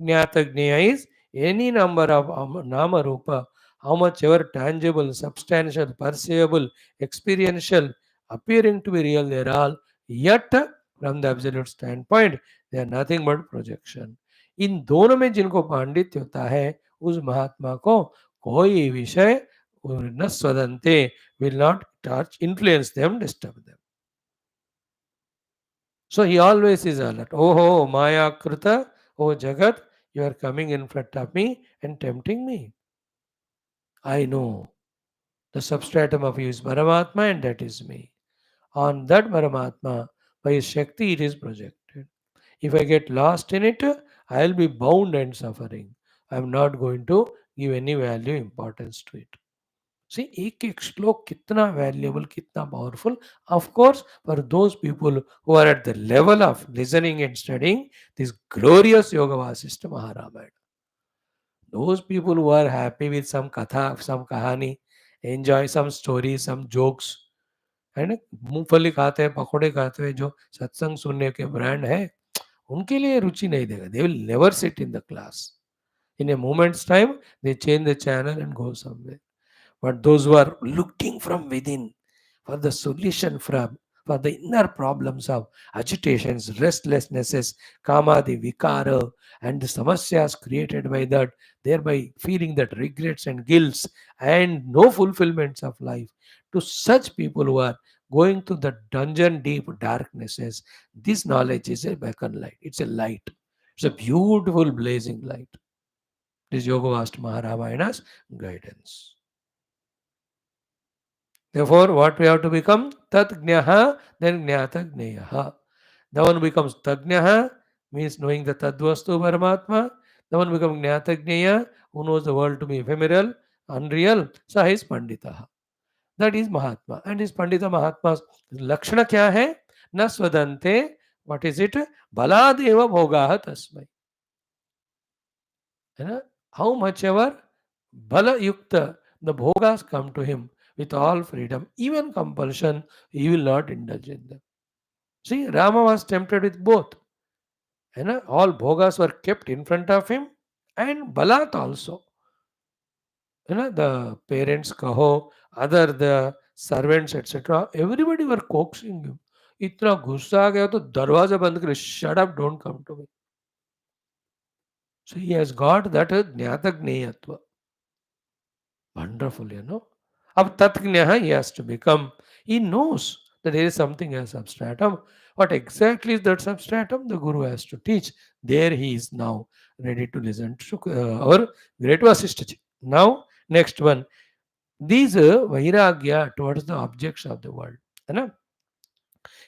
Jnatagnya is any number of Nama Rupa, how much ever tangible, substantial, perceivable, experiential, appearing to be real, they are all, yet from the absolute standpoint, they are nothing but projection. इन दोनों में जिनको पांडित्य होता है उस महात्मा को कोई विषय न स्वदंते will not touch, influence them, disturb them. So he always is alert. Oh, Maya Kruta, oh Jagat, you are coming in front of me and tempting me. I know the substratum of you is Paramatma and that is me. On that Paramatma, by his Shakti, it is projected. If I get lost in it, I will be bound and suffering. I am not going to give any value, importance to it. See, एक एक श्लोक कितना valuable, कितना powerful. Of course, for those people who are at the level of listening and studying this glorious Yoga Vasishtha Maharama. Those people who are happy with some katha, some kahani, enjoy some stories, some jokes, है ना, मूंगफली खाते हैं, पकोड़े खाते हैं, जो सत्संग सुनने के ब्रांड है, उनके लिए रुचि नहीं देगा. They will never sit in the class. In a moment's time, they change the channel and go somewhere. But those who are looking from within for the solution for the inner problems of agitations, restlessnesses, kamadi, vikara, and the samasyas created by that, thereby feeling that regrets and guilts and no fulfillments of life. To such people who are going to the dungeon deep darknesses, this knowledge is a beacon light. It's a light. It's a beautiful blazing light. This Yoga Vast Maharamaya's guidance. Therefore, what we have to become? Tat Gnyaha, then Jnata Gneyaha. The one becomes Tagnaha, means knowing the Tadvastu Paramatma. The one becomes Jnata Gneya, who knows the world to be ephemeral, unreal. So he is Panditaha. That is Mahatma. And his Pandita Mahatma's Lakshana kya hai? Na Swadante. What is it? Baladeva Bhogaha Tasmai. How much ever Bala Yukta, the Bhogas come to him with all freedom, even compulsion, he will not indulge in them. See, Rama was tempted with both. All bhogas were kept in front of him and balat also. The parents kaho, other the servants, etc. Everybody were coaxing him. इतना गुस्सा आ गया तो दरवाजा बंद कर, shut up, don't come to me. So he has got that jnata gneyatva. Wonderful, Ab tatgnya he has to become. He knows that there is something as substratum. What exactly is that substratum? The Guru has to teach. There he is now ready to listen to our great Vaashishtha. Now, next one. These vairagya towards the objects of the world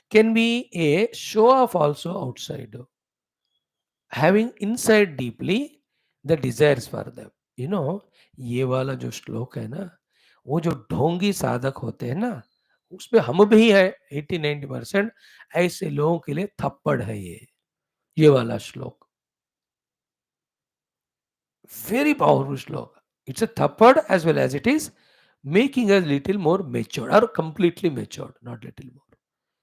can be a show off also outside. Having inside deeply the desires for them. ये वाला जो श्लोक है ना, वो जो ढोंगी साधक होते हैं ना, उसमें हम भी है 80-90%. ऐसे लोगों के लिए थप्पड़ है ये वाला श्लोक. Very powerful श्लोक. It's a thappad as well as it is making us little more matured or completely matured, not little more.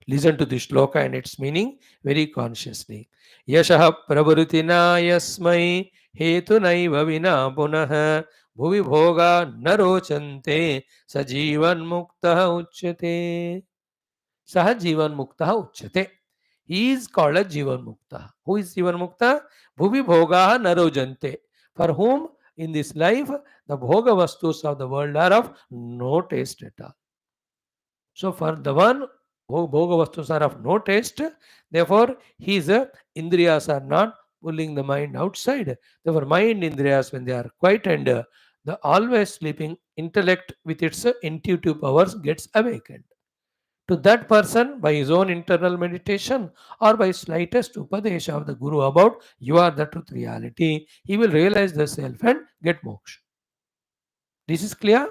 Listen to this shloka and its meaning very consciously. Yashah prabhutina yasmai hetu naiva vina punah bhuvi bhoga narochante sajivan mukta uchyate. Sah jivan mukta uchyate. He is called a jivan mukta. Who is jivan mukta? Bhuvi bhoga narojante. For whom in this life, the bhoga vastus of the world are of no taste at all. So for the one who bhoga vastus are of no taste, therefore his indriyas are not pulling the mind outside. Therefore, mind indriyas, when they are quiet and the always sleeping intellect with its intuitive powers gets awakened. To that person, by his own internal meditation or by slightest upadesha of the Guru about you are the truth reality, he will realize the self and get moksha. This is clear?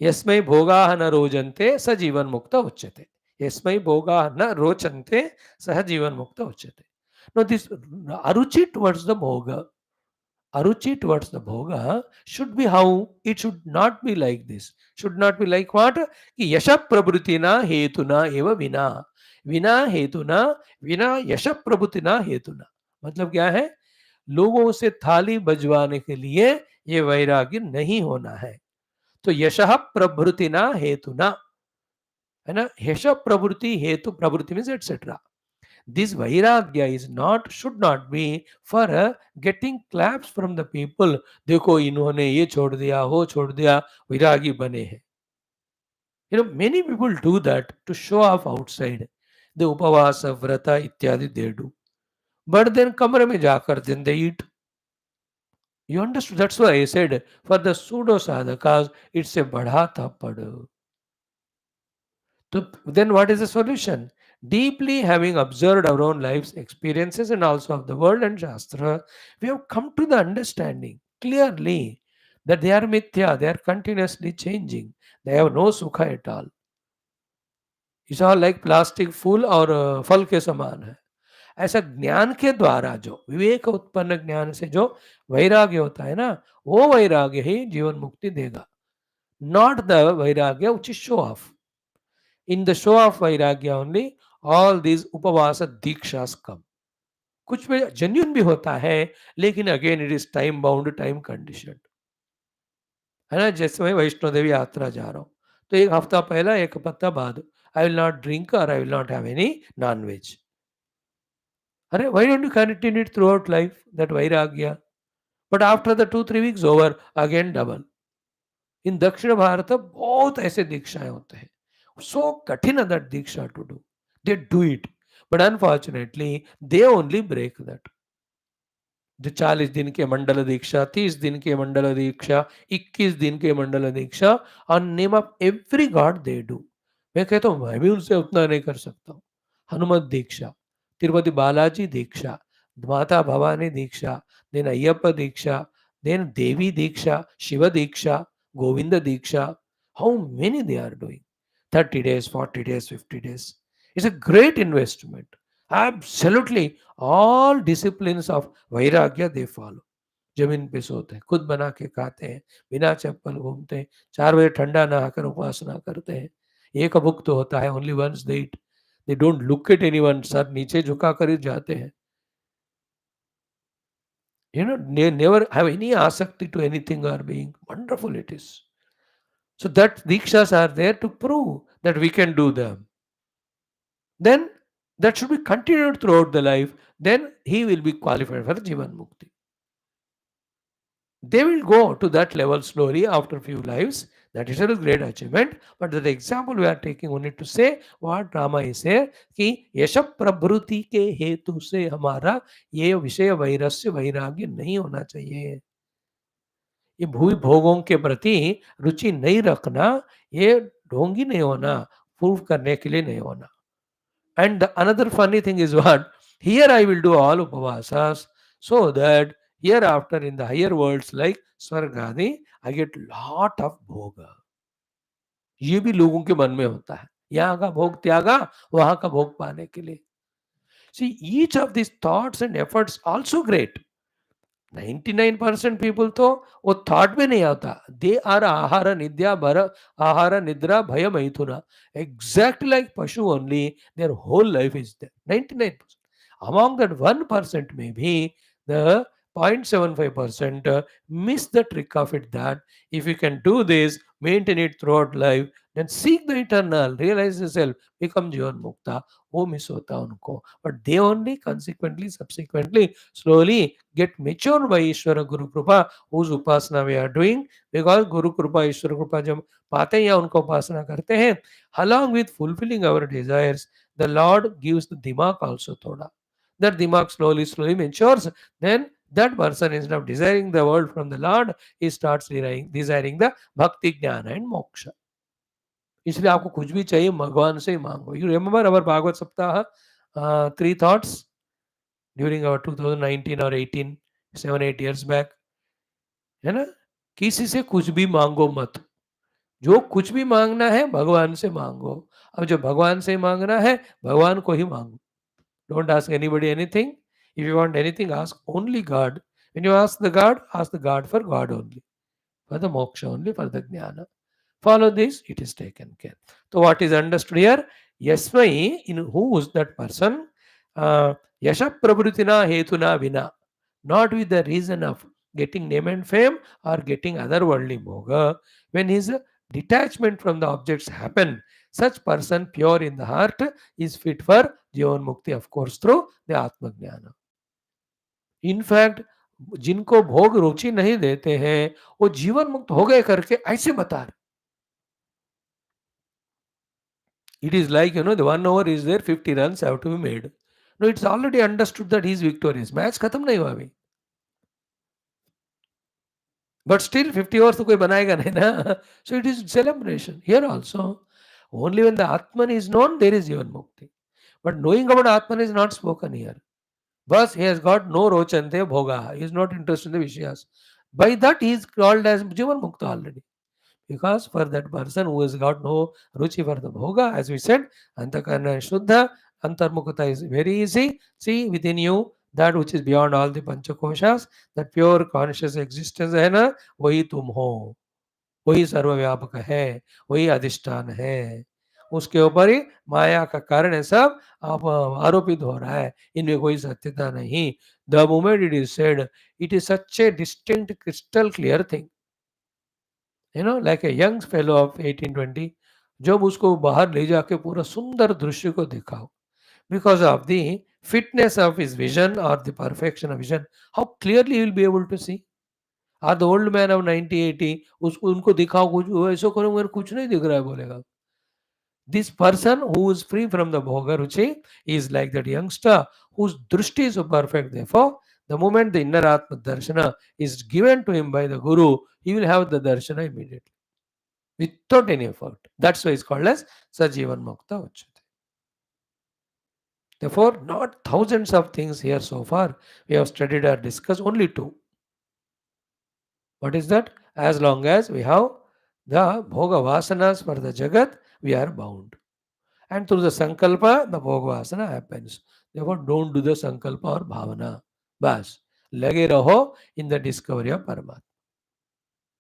यस्मै भोगाः न रोचन्ते स जीवन मुक्त उच्यते. यस्मै भोगाः न रोचन्ते सह जीवन मुक्त उच्यते. Now this aruchi towards the bhoga, aruchi towards the bhoga should be how? It should not be like this. Should not be like what? कि यश प्रवृत्तिना हेतुना एव विना, विना हेतुना, विना यश प्रवृत्तिना हेतुना. मतलब क्या है? लोगों से थाली बजवाने के लिए ये वैराग्य नहीं होना है. तो यशः प्रभृतिना हेतुना, है ना, यश प्रवृत्ति हेतु, प्रवृत्ति मीन्स एटसेट्रा. दिस वैराग्य is not, should not be for getting claps from the people. देखो इन्होंने ये छोड़ दिया, वो छोड़ दिया, वैरागी बने हैं. You know many people do that to show off outside. The उपवास व्रत इत्यादि दे डू, बट देन कमरे में जाकर दिन दे ईट. You understood? That's why I said for the pseudo sadhakas, it's a badha thapad. So then what is the solution? Deeply having observed our own life's experiences and also of the world and Shastra, we have come to the understanding clearly that they are mithya, they are continuously changing. They have no sukha at all. It's all like plastic full और फल के समान है. ऐसा ज्ञान के द्वारा जो विवेक उत्पन्न ज्ञान से जो वैराग्य होता है ना, वो वैराग्य ही जीवन मुक्ति देगा. नॉट द वैराग्य which is show off. In the show of वैराग्य only all these उपवास दीक्षास come. कुछ में जेन्युइन भी होता है, लेकिन again it is time bound, time condition है ना. जैसे मैं वैष्णो देवी यात्रा जा रहा हूँ, तो एक हफ्ता पहला, एक हफ्ता बाद आई विल नॉट ड्रिंक और I will not have any non veg. अरे why don't you continue it throughout life, that vairagya? But after the 2-3 weeks over, again double. In दक्षिण भारत बहुत ऐसे दीक्षाएं होते हैं. So कठिन that Diksha to do. They do it. But unfortunately, they only break that. जो 40 दिन के मंडल दीक्षा, 30 दिन के मंडल दीक्षा, 21 दिन के मंडल दीक्षा, on name of every god they do. मैं कहता हूँ मैं भी उनसे उतना नहीं कर सकता हूँ. हनुमत दीक्षा, तिरुपति बालाजी दीक्षा, माता भवानी दीक्षा, देन अय्यप्पा दीक्षा, देन देवी दीक्षा, शिव दीक्षा, गोविंद दीक्षा. How many they are doing? 30 days, 40 days, 50 days. It's a great investment. Absolutely all disciplines of vairagya they follow. जमीन पे सोते हैं, खुद बना के खाते हैं, बिना चप्पल घूमते हैं, 4 बजे ठंडा नहाकर उपासना करते हैं. एक भुक्त होता है, only once they eat. They don't look at anyone, sir नीचे झुका कर ही जाते हैं. You know, they never have any asakti to anything or being. Wonderful it is. So that dikshas are there to prove that we can do them. Then that should be continued throughout the life. Then he will be qualified for Jivan Mukti. They will go to that level slowly after a few lives. That is a great achievement. But the example we are taking only to say what Rama is here कि यश प्रभृति के हेतु से हमारा ये विषय वैरस्य वैराग्य नहीं होना चाहिए. ये भूमि भोगों के प्रति रुचि नहीं रखना, ये ढोंगी नहीं होना, प्रूव करने के लिए नहीं होना. And the another funny thing is what? Here I will do all upavasas so that hereafter in the higher worlds like SRGA, I get lot of bhoga. ये भी लोगों के मन में होता है. यहाँ का भोग त्यागा वहां का भोग पाने के लिए. See, each of these thoughts and efforts also great. 99% people तो वो थॉट भी नहीं आता. दे आर आहार निद्रा भर, आहार निद्रा भय मैथुना. Exactly like पशु only, their whole life is there. 99%. Among that 1% maybe the 0.75% miss the trick of it, that if you can do this, maintain it throughout life, Then seek the eternal, realize yourself, become Jivan Mukta. वो miss होता उनको. But they only consequently, subsequently, slowly get matured by Ishvara Guru Kripa, whose upasana we are doing. Because Guru Kripa, Ishvara Kripa जब पाते हैं या उनको उपासना करते हैं, along with fulfilling our desires, the Lord gives the dimag also thoda. That dimag slowly, slowly matures. Then that person, instead of desiring the world from the Lord, he starts desiring the bhakti, jnana and moksha. इसलिए आपको कुछ भी चाहिए भगवान से ही मांगो. You remember our Bhagavat सप्ताह 3 thoughts during our 2019 or 18, 7-8 years back, है ना? किसी से कुछ भी मांगो मत. जो कुछ भी मांगना है भगवान से मांगो. अब जो भगवान से मांगना है भगवान को ही मांगो. Don't ask anybody anything. If you want anything, ask only God. When you ask the God for God only, for the moksha only, for the jnana. Follow this, it is taken care. So what is understood here? Yasmai, in who is that person? Yasha prabhutina hetuna vina. Not with the reason of getting name and fame or getting otherworldly bhoga. When his detachment from the objects happen, such person pure in the heart is fit for Jivan Mukti, of course, through the Atma Jnana. In fact, जिनको भोग रुचि नहीं देते हैं वो जीवन मुक्त हो गए करके ऐसे बता रहे. It is like, the 1 over is there, 50 runs have to be made. No, it's already understood that he is victorious. Match खत्म नहीं हुआ अभी. But still 50 overs तो कोई बनाएगा नहीं ना. So it is celebration. Here also, only when the Atman is known, there is Jivan Mukti. But knowing about Atman is not spoken here. Thus, he has got no rochante bhoga. He is not interested in the Vishyas. By that, he is called as Jivan Mukta already. Because for that person who has got no ruchi for the bhoga, as we said, antakarana shuddha, antarmukta is very easy. See within you that which is beyond all the panchakoshas, that pure conscious existence है ना, वही तुम हो, वही सर्वव्यापक है, वही अधिष्ठान है. उसके ऊपर ही माया का कारण है सब आप आरोपित हो रहा है. इनमें कोई सत्यता नहीं. The moment it is said, it is such a distinct, crystal clear thing. Like a young fellow of 18-20, जब उसको बाहर ले जाके पूरा सुंदर दृश्य को दिखाओ, because of the fitness of his vision or the perfection of vision, how clearly he will be able to see. Or the old man of 90-80, उसको उनको दिखाओ कुछ, वो ऐसा करो मेरे कुछ नहीं दिख रहा है बोलेगा. This person who is free from the bhoga ruchi is like that youngster whose drishti is so perfect. Therefore, the moment the inner Atma darshana is given to him by the Guru, he will have the darshana immediately, without any effort. That's why it's called as Sajivan Mukta Uchyate. Therefore, not thousands of things here so far. We have studied or discussed only 2. What is that? As long as we have the bhoga vasanas for the jagat, we are bound. And through the sankalpa, the bhoga vasana happens. Therefore, don't do the sankalpa or bhavana. Bas. Lage raho in the discovery of Paramatma.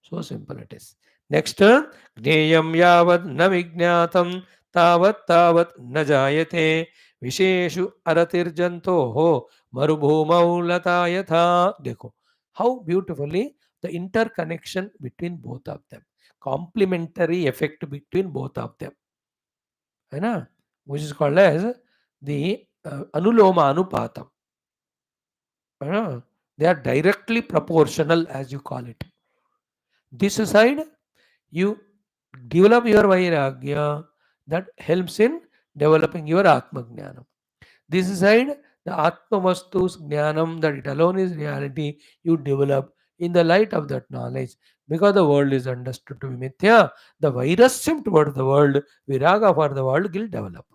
So simple it is. Next term, Gneyam yavad na vignatam tavat tavat na jayate visheshu aratirjanto ho marubhumau latayatha. Dekho, how beautifully the interconnection between both of them. Complementary effect between both of them. है ना? Which is called as the anuloma anupatam. है ना? They are directly proportional as you call it. This side, you develop your vairagya that helps in developing your atma jnanam. This side, the atma vastus jnanam, that it alone is reality, you develop in the light of that knowledge. Because the world is understood to be mithya, the vairasyam towards the world, viraga for the world will develop.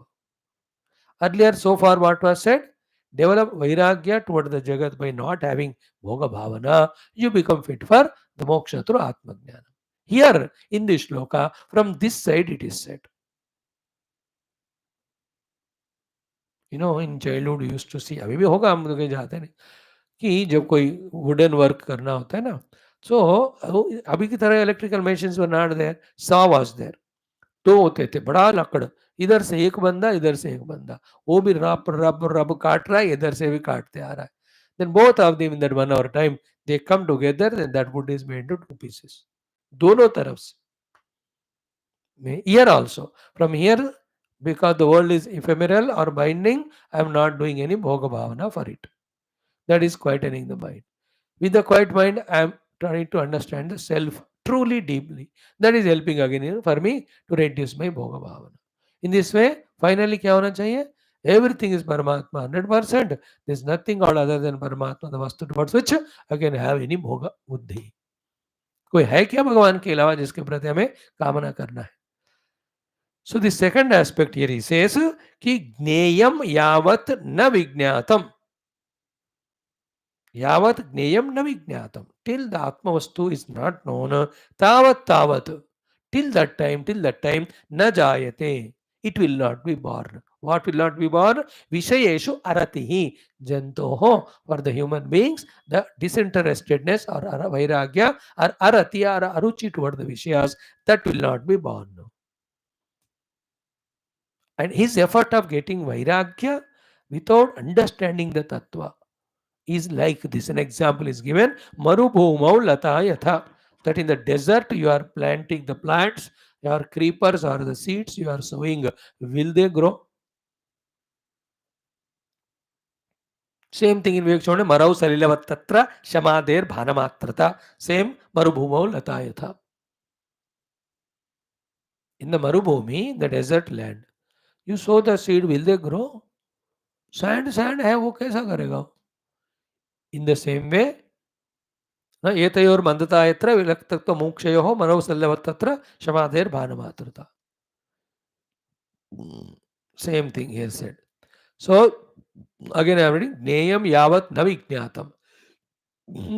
Earlier, so far, what was said? Develop vairagya toward the jagat by not having bhoga bhavana. You become fit for the moksha through atma jnana. Here in this shloka, from this side it is said. In childhood you used to see, अभी भी होगा हम लोग जाते नहीं कि जब कोई वुडन वर्क करना होता है ना, so अभी की तरह electrical machines were not there, saw was there. 2 होते थे, बड़ा लकड़, इधर से एक बंदा, इधर से एक बंदा, वो भी रब रब रब काट रहा है, इधर से भी काटते आ रहा है. Then both of them in that 1 hour time, they come together and that wood is made into 2 pieces. दोनों तरफ से. Here also, from here, because the world is ephemeral or binding, I am not doing any bhoga bhavana for it. That is quietening the mind. With the quiet mind, I am trying to understand the self truly deeply. That is helping again for me to reduce my bhoga bhavana. In this way, finally, क्या होना चाहिए? Everything is Paramatma, 100%. There is nothing all other than Paramatma, the Vastu towards which I can have any bhoga buddhi. कोई है क्या भगवान के अलावा जिसके प्रति हमें कामना करना है? So the second aspect here he says कि ज्ञेयम यावत न विज्ञातम, यावत ज्ञेयम न विज्ञातम, till the atma vastu is not known, tavat, till that time न जायते, it will not be born. What will not be born? Vishayeshu aratihi jantoho, for the human beings the disinterestedness or vairagya or arati or aruchi toward the vishayas, that will not be born. And his effort of getting vairagya without understanding the tattva is like this. An example is given, Marubhumau lata yatha, that in the desert you are planting the plants, your creepers or the seeds you are sowing, will they grow? Same thing in Vivek Marau Salilavat Tatra Shamader Bhanamatrata. Same Marubhumau lata yatha. In the Marubhumi, the desert land, you sow the seed, will they grow? Sand है, वो कैसा करेगा? In the same way, एतयोर मंदता यत्र विलक्तत्व मोक्षयोः मनोसल्लवत्तत्र शमाधेर भानमातृता. Same thing here said. So again I am reading, ज्ञेयम यावत न विज्ञातम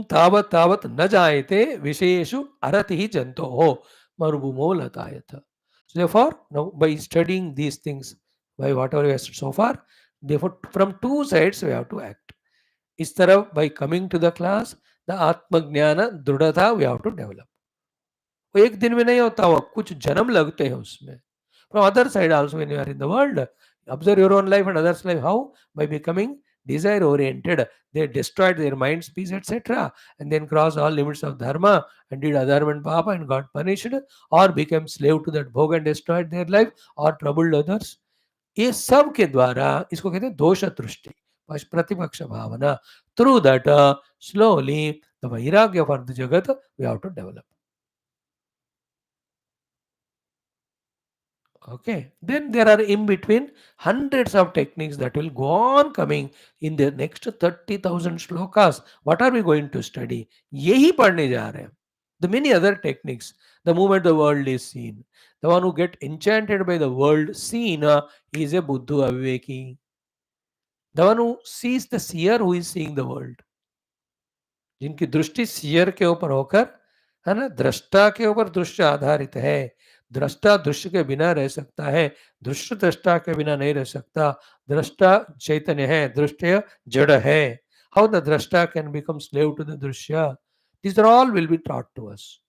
तावत तावत न जायते विषयेषु अरतिः जन्तोः मरुभूमौ लतायथ. So therefore, now by studying these things, by whatever we have so far, therefore from two sides we have to act. इस तरफ by coming to the class, the आत्मज्ञान दृढ़ता we have to develop. वो एक दिन में नहीं होता, वो कुछ जन्म लगते हैं उसमें. From other side also, when you are in the world, observe your own life and others' life. How? By becoming desire oriented, they destroyed their mind's peace, etc., and then crossed all limits of dharma and did adharma and papa and got punished, or became slave to that bhog and destroyed their life, or troubled others. ये सब के द्वारा इसको कहते हैं दोष दृष्टि, प्रतिपक्ष भावना. Through that, slowly the vairagya for the jagat we have to develop. Okay, then there are in between hundreds of techniques that will go on coming in the next 30,000 shlokas. What are we going to study? यही पढ़ने जा रहे हैं. The many other techniques, the moment the world is seen, the one who get enchanted by the world seen is a buddhu aviveki. The one who sees the seer who is seeing the world. जिनकी दृष्टि share के ऊपर होकर, है ना, दृष्टा के ऊपर दृश्य आधारित है. दृष्टा दृश्य के बिना रह सकता है, दृश्य दृष्टा के बिना नहीं रह सकता. दृष्टा चैतन्य है, दृश्य जड़ है. हाउ द दृष्टा can become slave to the दृश्य, these are all will be taught to us.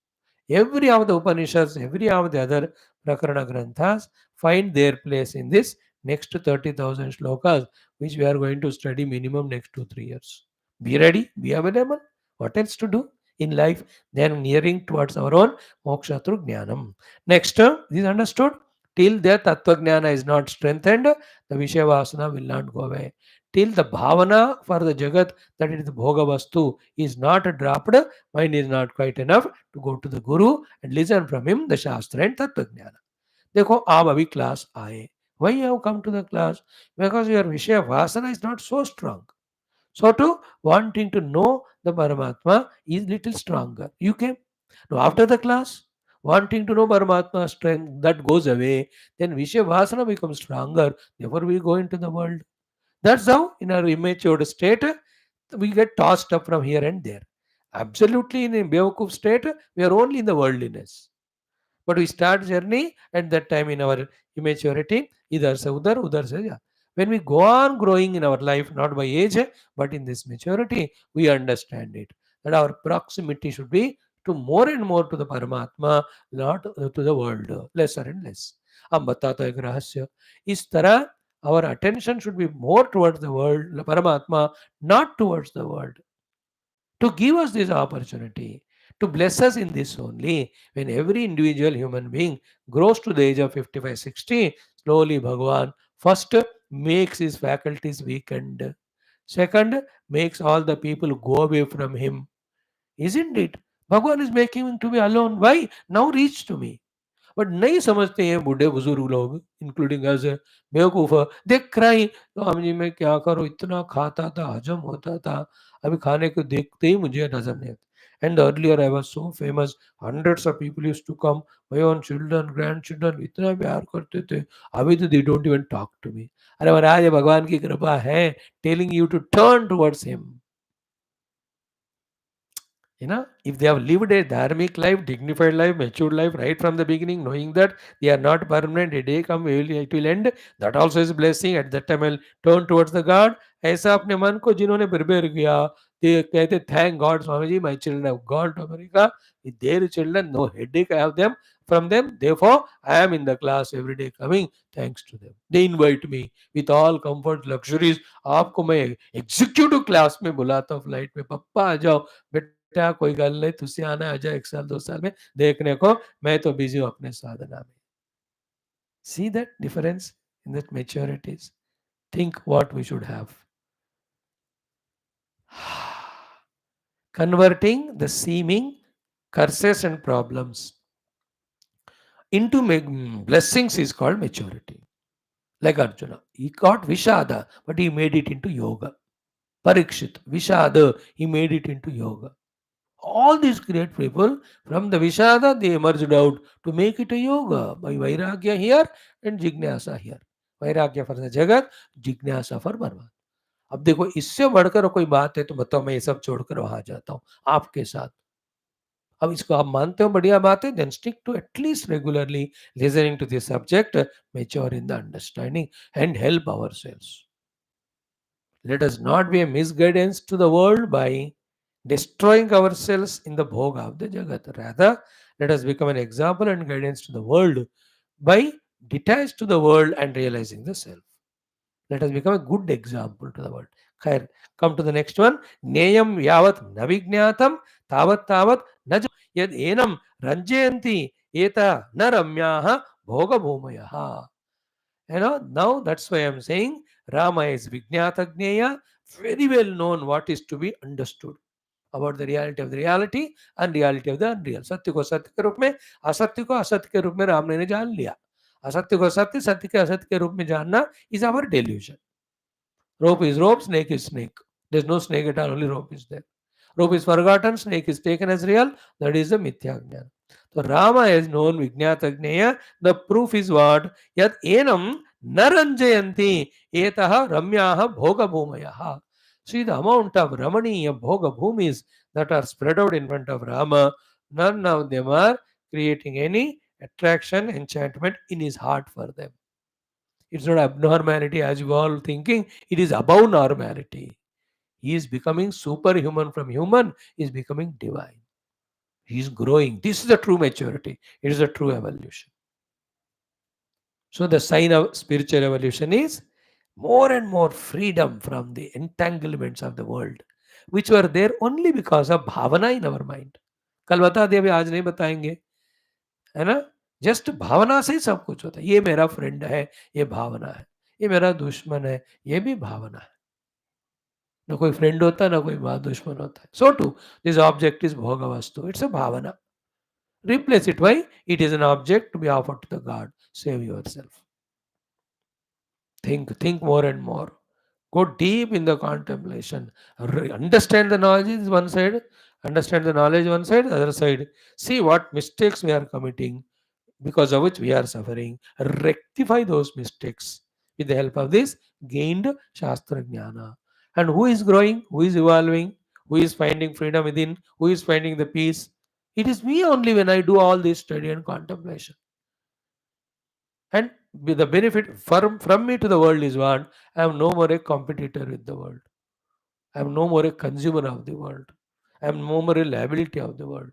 Every of the Upanishads, every of the other Prakarana Granthas find their place in this next 30,000 shlokas, which we are going to study minimum next 2-3 years. Be ready, be available. What else to do in life than nearing towards our own moksha through jnanam? Next, this is understood. Till the tattva jnana is not strengthened, the vishaya vasana will not go away. Till the bhavana for the jagat, that it is the bhoga vastu, is not dropped, mind is not quite enough to go to the guru and listen from him the shastra and tattva jnana. देखो आप अभी class आए. Why you have come to the class? Because your vishaya vasana is not so strong. So to wanting to know the Paramatma is little stronger. You came. Now after the class, wanting to know Paramatma strength, that goes away. Then Vishya Vasana becomes stronger. Therefore we go into the world. That's how in our immature state, we get tossed up from here and there. Absolutely in a Bevakuf state, we are only in the worldliness. But we start journey at that time in our immaturity, either se udar, udar se ja. When we go on growing in our life, not by age, but in this maturity, we understand it. That our proximity should be to more and more to the Paramatma, not to the world, lesser and less. अब बताता एक रहस्य. इस तरह our attention should be more towards the world, Paramatma, not towards the world. To give us this opportunity, to bless us in this only. When every individual human being grows to the age of 55, 60, slowly Bhagavan first makes his faculties weakened. Second, makes all the people go away from him. Isn't it? Bhagavan is making him to be alone. Why? Now reach to me. But नहीं समझते हैं बूढ़े बुजुर्ग लोग including as a बेवकूफ़ दे cry Swami ji मैं क्या करूँ इतना खाता था हजम होता था अभी खाने को देखते ही मुझे नजर नहीं आता and earlier I was so famous hundreds of people used to come my own children grand children इतना प्यार करते थे अभी तो they don't even talk to me अरे महाराज ये भगवान की कृपा है telling you to turn towards him if they have lived a dharmic life, dignified life, matured life right from the beginning, knowing that they are not permanent, a day come it will end, that also is blessing. At that time I'll turn towards the God. ऐसा अपने मन को जिन्होंने prepare किया ते कहते thank God Swami ji my children have gone to America with their children no headache I have them from them, therefore I am in the class every day coming thanks to them. They invite me with all comfort luxuries. आपको मैं executive class में बुलाता हूँ flight में, पप्पा आ जाओ बेटा कोई गल नहीं तुझसे आना आ जाए 1 साल 2 साल में देखने को मैं तो बिजी हूँ अपने साधना में. See that difference in that maturities. Think what we should have. Converting the seeming curses and problems into blessings is called maturity. Like Arjuna, he got Vishada, but he made it into yoga. Parikshit, Vishada, he made it into yoga. All these great people, from the Vishada, they emerged out to make it a yoga by Vairagya here and Jignasa here. Vairagya for the Jagat, Jignasa for Brahman. अब देखो इससे बढ़कर कोई बात है तो बताओ मैं ये सब छोड़कर वहां जाता हूँ आपके साथ. अब इसको आप मानते हो बढ़िया बात है, then stick to at least regularly listening to this subject, mature in the understanding and help ourselves. Let us not be a misguidance to the world by destroying ourselves in the bhoga of the Jagat. Rather, let us become an example and guidance to the world by detached to the world and realizing the self. Let us become a good example to the world. Khair, come to the next one. Neyam yavat navignatam tavat tavat naj yad enam ranjayanti eta na ramyaha bhoga bhumayaha. Now that's why I'm saying Rama is Vijnata Jnaya, very well known what is to be understood about the reality of the reality and reality of the unreal. सत्य को सत्य के रूप में, असत्य को असत्य के रूप में राम ने जान लिया. असत्य को सत्य, सत्य के असत्य के रूप में जानना is our delusion. Rope is rope, snake is snake. There's no snake at all, only rope is there. Rope is forgotten, snake is taken as real, that is the Mithya Jnana. So Rama is known Vijnata Jnaya. The proof is what? Yat enam naranjayanti etaha ramyaha bhoga bhumayaha. See the amount of Ramaniya bhoga bhumis that are spread out in front of Rama, none of them are creating any attraction, enchantment in his heart for them. It's not abnormality as you all thinking, it is above normality. He is becoming superhuman from human, he is becoming divine. He is growing. This is the true maturity. It is the true evolution. So the sign of spiritual evolution is more and more freedom from the entanglements of the world, which were there only because of bhavana in our mind. कल बता दिया, अभी आज नहीं बताएंगे, है ना. Just भावना से ही सब कुछ होता है. ये मेरा फ्रेंड है, ये भावना है. ये मेरा दुश्मन है, ये भी भावना है. ना कोई फ्रेंड होता है, ना कोई दुश्मन होता है. So to this object is भोग वस्तु. इट्स अ भावना. Replace it. Why? It is an object to be offered to the God. Save yourself. Think more and more. Go deep in the contemplation. Understand the knowledge is one side. Understand the knowledge one side, the other side. See what mistakes we are committing, because of which we are suffering. Rectify those mistakes with the help of this gained Shastra Jnana. And who is growing? Who is evolving? Who is finding freedom within? Who is finding the peace? It is me only when I do all this study and contemplation. And the benefit from me to the world is what? I am no more a competitor with the world. I am no more a consumer of the world. I am no more a liability of the world.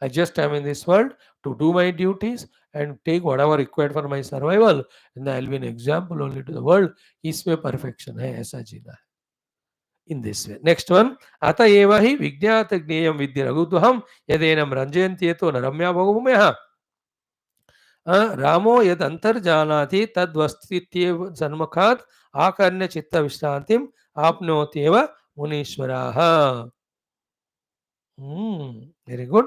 I just am in this world to do my duties and take whatever required for my survival. And I will be an example only to the world. इसमें perfection है, ऐसा जीना है. In this way. Next one, Ata eva hi Vijnata Gneyam Vidya Raguduham Yadenam Ranjayantyeto Naramya Bhagumya रामो यद अंतर्जानाति तद्वस्तित्येव सन्मुखात् आकर्ण्य चित्त विश्रांतिम आपनोत्येव मुनीश्वराः. Very good.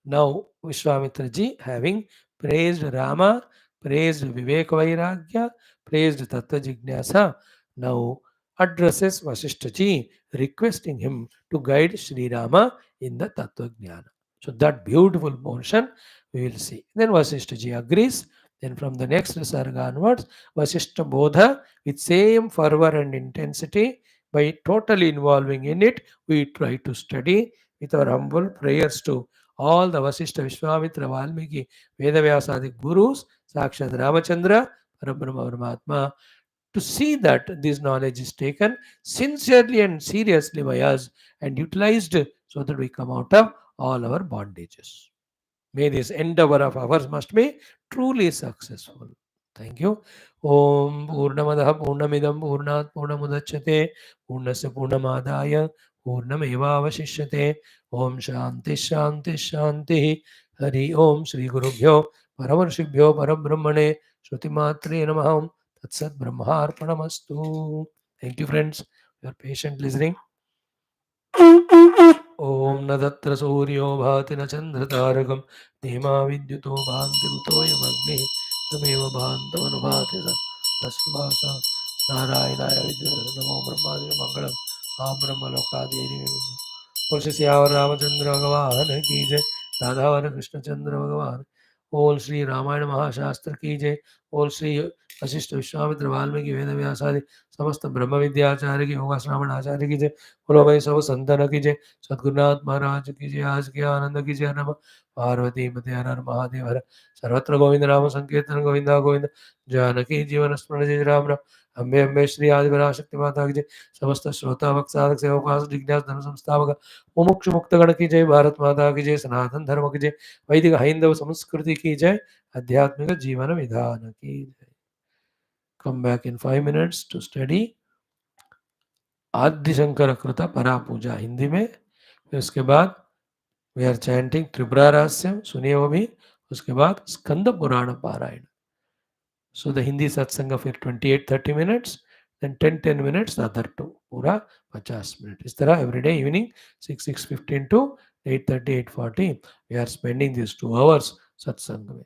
Now Vishwamitra ji, having praised Rama, praised Vivek Vairagya, praised Tattva Jignasa, now addresses Vasishtha ji, requesting him to guide Sri Rama in the Tattva Jnana. So that beautiful portion we will see. Then Vasishtha ji agrees. Then from the next Sarga onwards, Vasishtha Bodha with same fervor and intensity, by totally involving in it, we try to study with our humble prayers to all the Vasishtha, Vishwamitra, Valmiki, Vedavyasadi Gurus, Sakshat Ramachandra, Parabrahma Paramatma, to see that this knowledge is taken sincerely and seriously by us and utilized so that we come out of all our bondages. May this endeavor of ours must be truly successful. Thank you. Om Purnamadaha Purnamidam Purnat Purnamudachyate Purnasya Purnamadaya Purnamevavashishyate Om Shanti Shanti Shanti Hari Om Shri Gurubhyo Paramarshibhyo Parabrahmane SHRUTI NAMAHA Tatsat Brahmarpanamastu. Thank you, friends, for your patient listening. ॐ न तत्र सूर्यो भाति न चन्द्रतारकं धीमा विद्युतो भान्ति कुतो यमग्निः तमेव भान्तो न भाति तस्मात् नारायणाय विद्महे नमो ब्रह्माय मङ्गलम् आ ब्रह्मलोकादेवी श्यावर रामचंद्र भगवान की जय राधावन कृष्णचंद्र भगवान ओल श्री रामायण महाशास्त्र की जय ओल श्री वशिष्ठ विश्वामित्र वाल्मीकि वेद व्यास आदि समस्त ब्रह्म विद्याचार्य की होगा श्रावण आचार्य की जय बोलो भाई सब संतन की जय सद्गुरुनाथ महाराज की जय आज के आनंद की जय नमः पार्वती पते हर हर महादेव हर सर्वत्र गोविंद नाम संकीर्तन गोविंदा गोविंद जानकी जीवन स्मरण जय राम राम अम्बे अम्बे श्री आदि शक्ति माता की जय समस्त श्रोता भक्त साधक सेवक जिज्ञास धर्म संस्थापक मुमुक्षु मुक्तगण की जय भारत माता की जय सनातन धर्म की जय वैदिक हैंदव संस्कृति की जय आध्यात्मिक जीवन विधान की जय. Come back in 5 minutes to study आद्य शंकर कृत परा पूजा हिंदी में. फिर उसके बाद वी आर चैंटिंग त्रिपुरा रहस्यम, सुनिए वो भी. उसके बाद स्कंद पुराण पारायण. So the Hindi satsanga for 28-30 minutes, then 10-10 minutes the other two. पूरा 50 minutes. इस तरह every day evening 6:15 to 8:30, 8:40 we are spending these 2 hours satsanga में.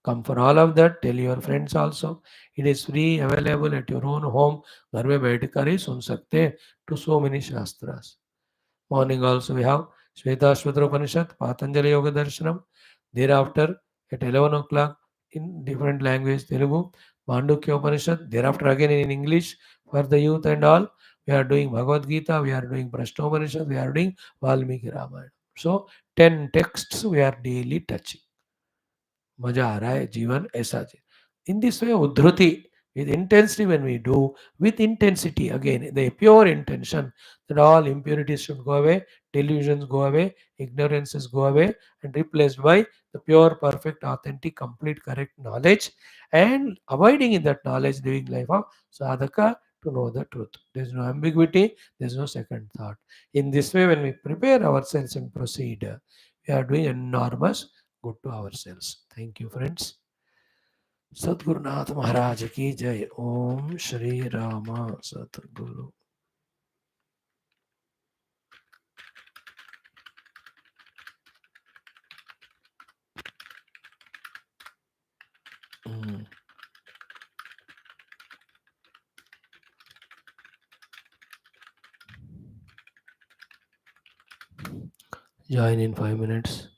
Come for all of that. Tell your friends also. It is free, available at your own home. घर में बैठकर ही सुन सकते हैं to so many shastras. Morning also we have Shvetashvatra Upanishad, Patanjali Yoga Darshanam. Thereafter at 11 o'clock in different language, Telugu, Mandukya Upanishad. Thereafter again in English for the youth and all. We are doing Bhagavad Gita, we are doing Prashna Upanishad, we are doing Valmiki Ramayana. So 10 texts we are daily touching. मजा आ रहा है जीवन ऐसा. In this way, Uddhruti, with intensity when we do, with intensity, again, the pure intention that all impurities should go away, delusions go away, ignorances go away, and replaced by the pure, perfect, authentic, complete, correct knowledge, and abiding in that knowledge, living life of sadhaka to know the truth. There is no ambiguity, there is no second thought. In this way, when we prepare ourselves and proceed, we are doing enormous good to ourselves. Thank you, friends. सद्गुरुनाथ महाराज की जय. ओम श्री रामा सतगुरु. Join in 5 minutes.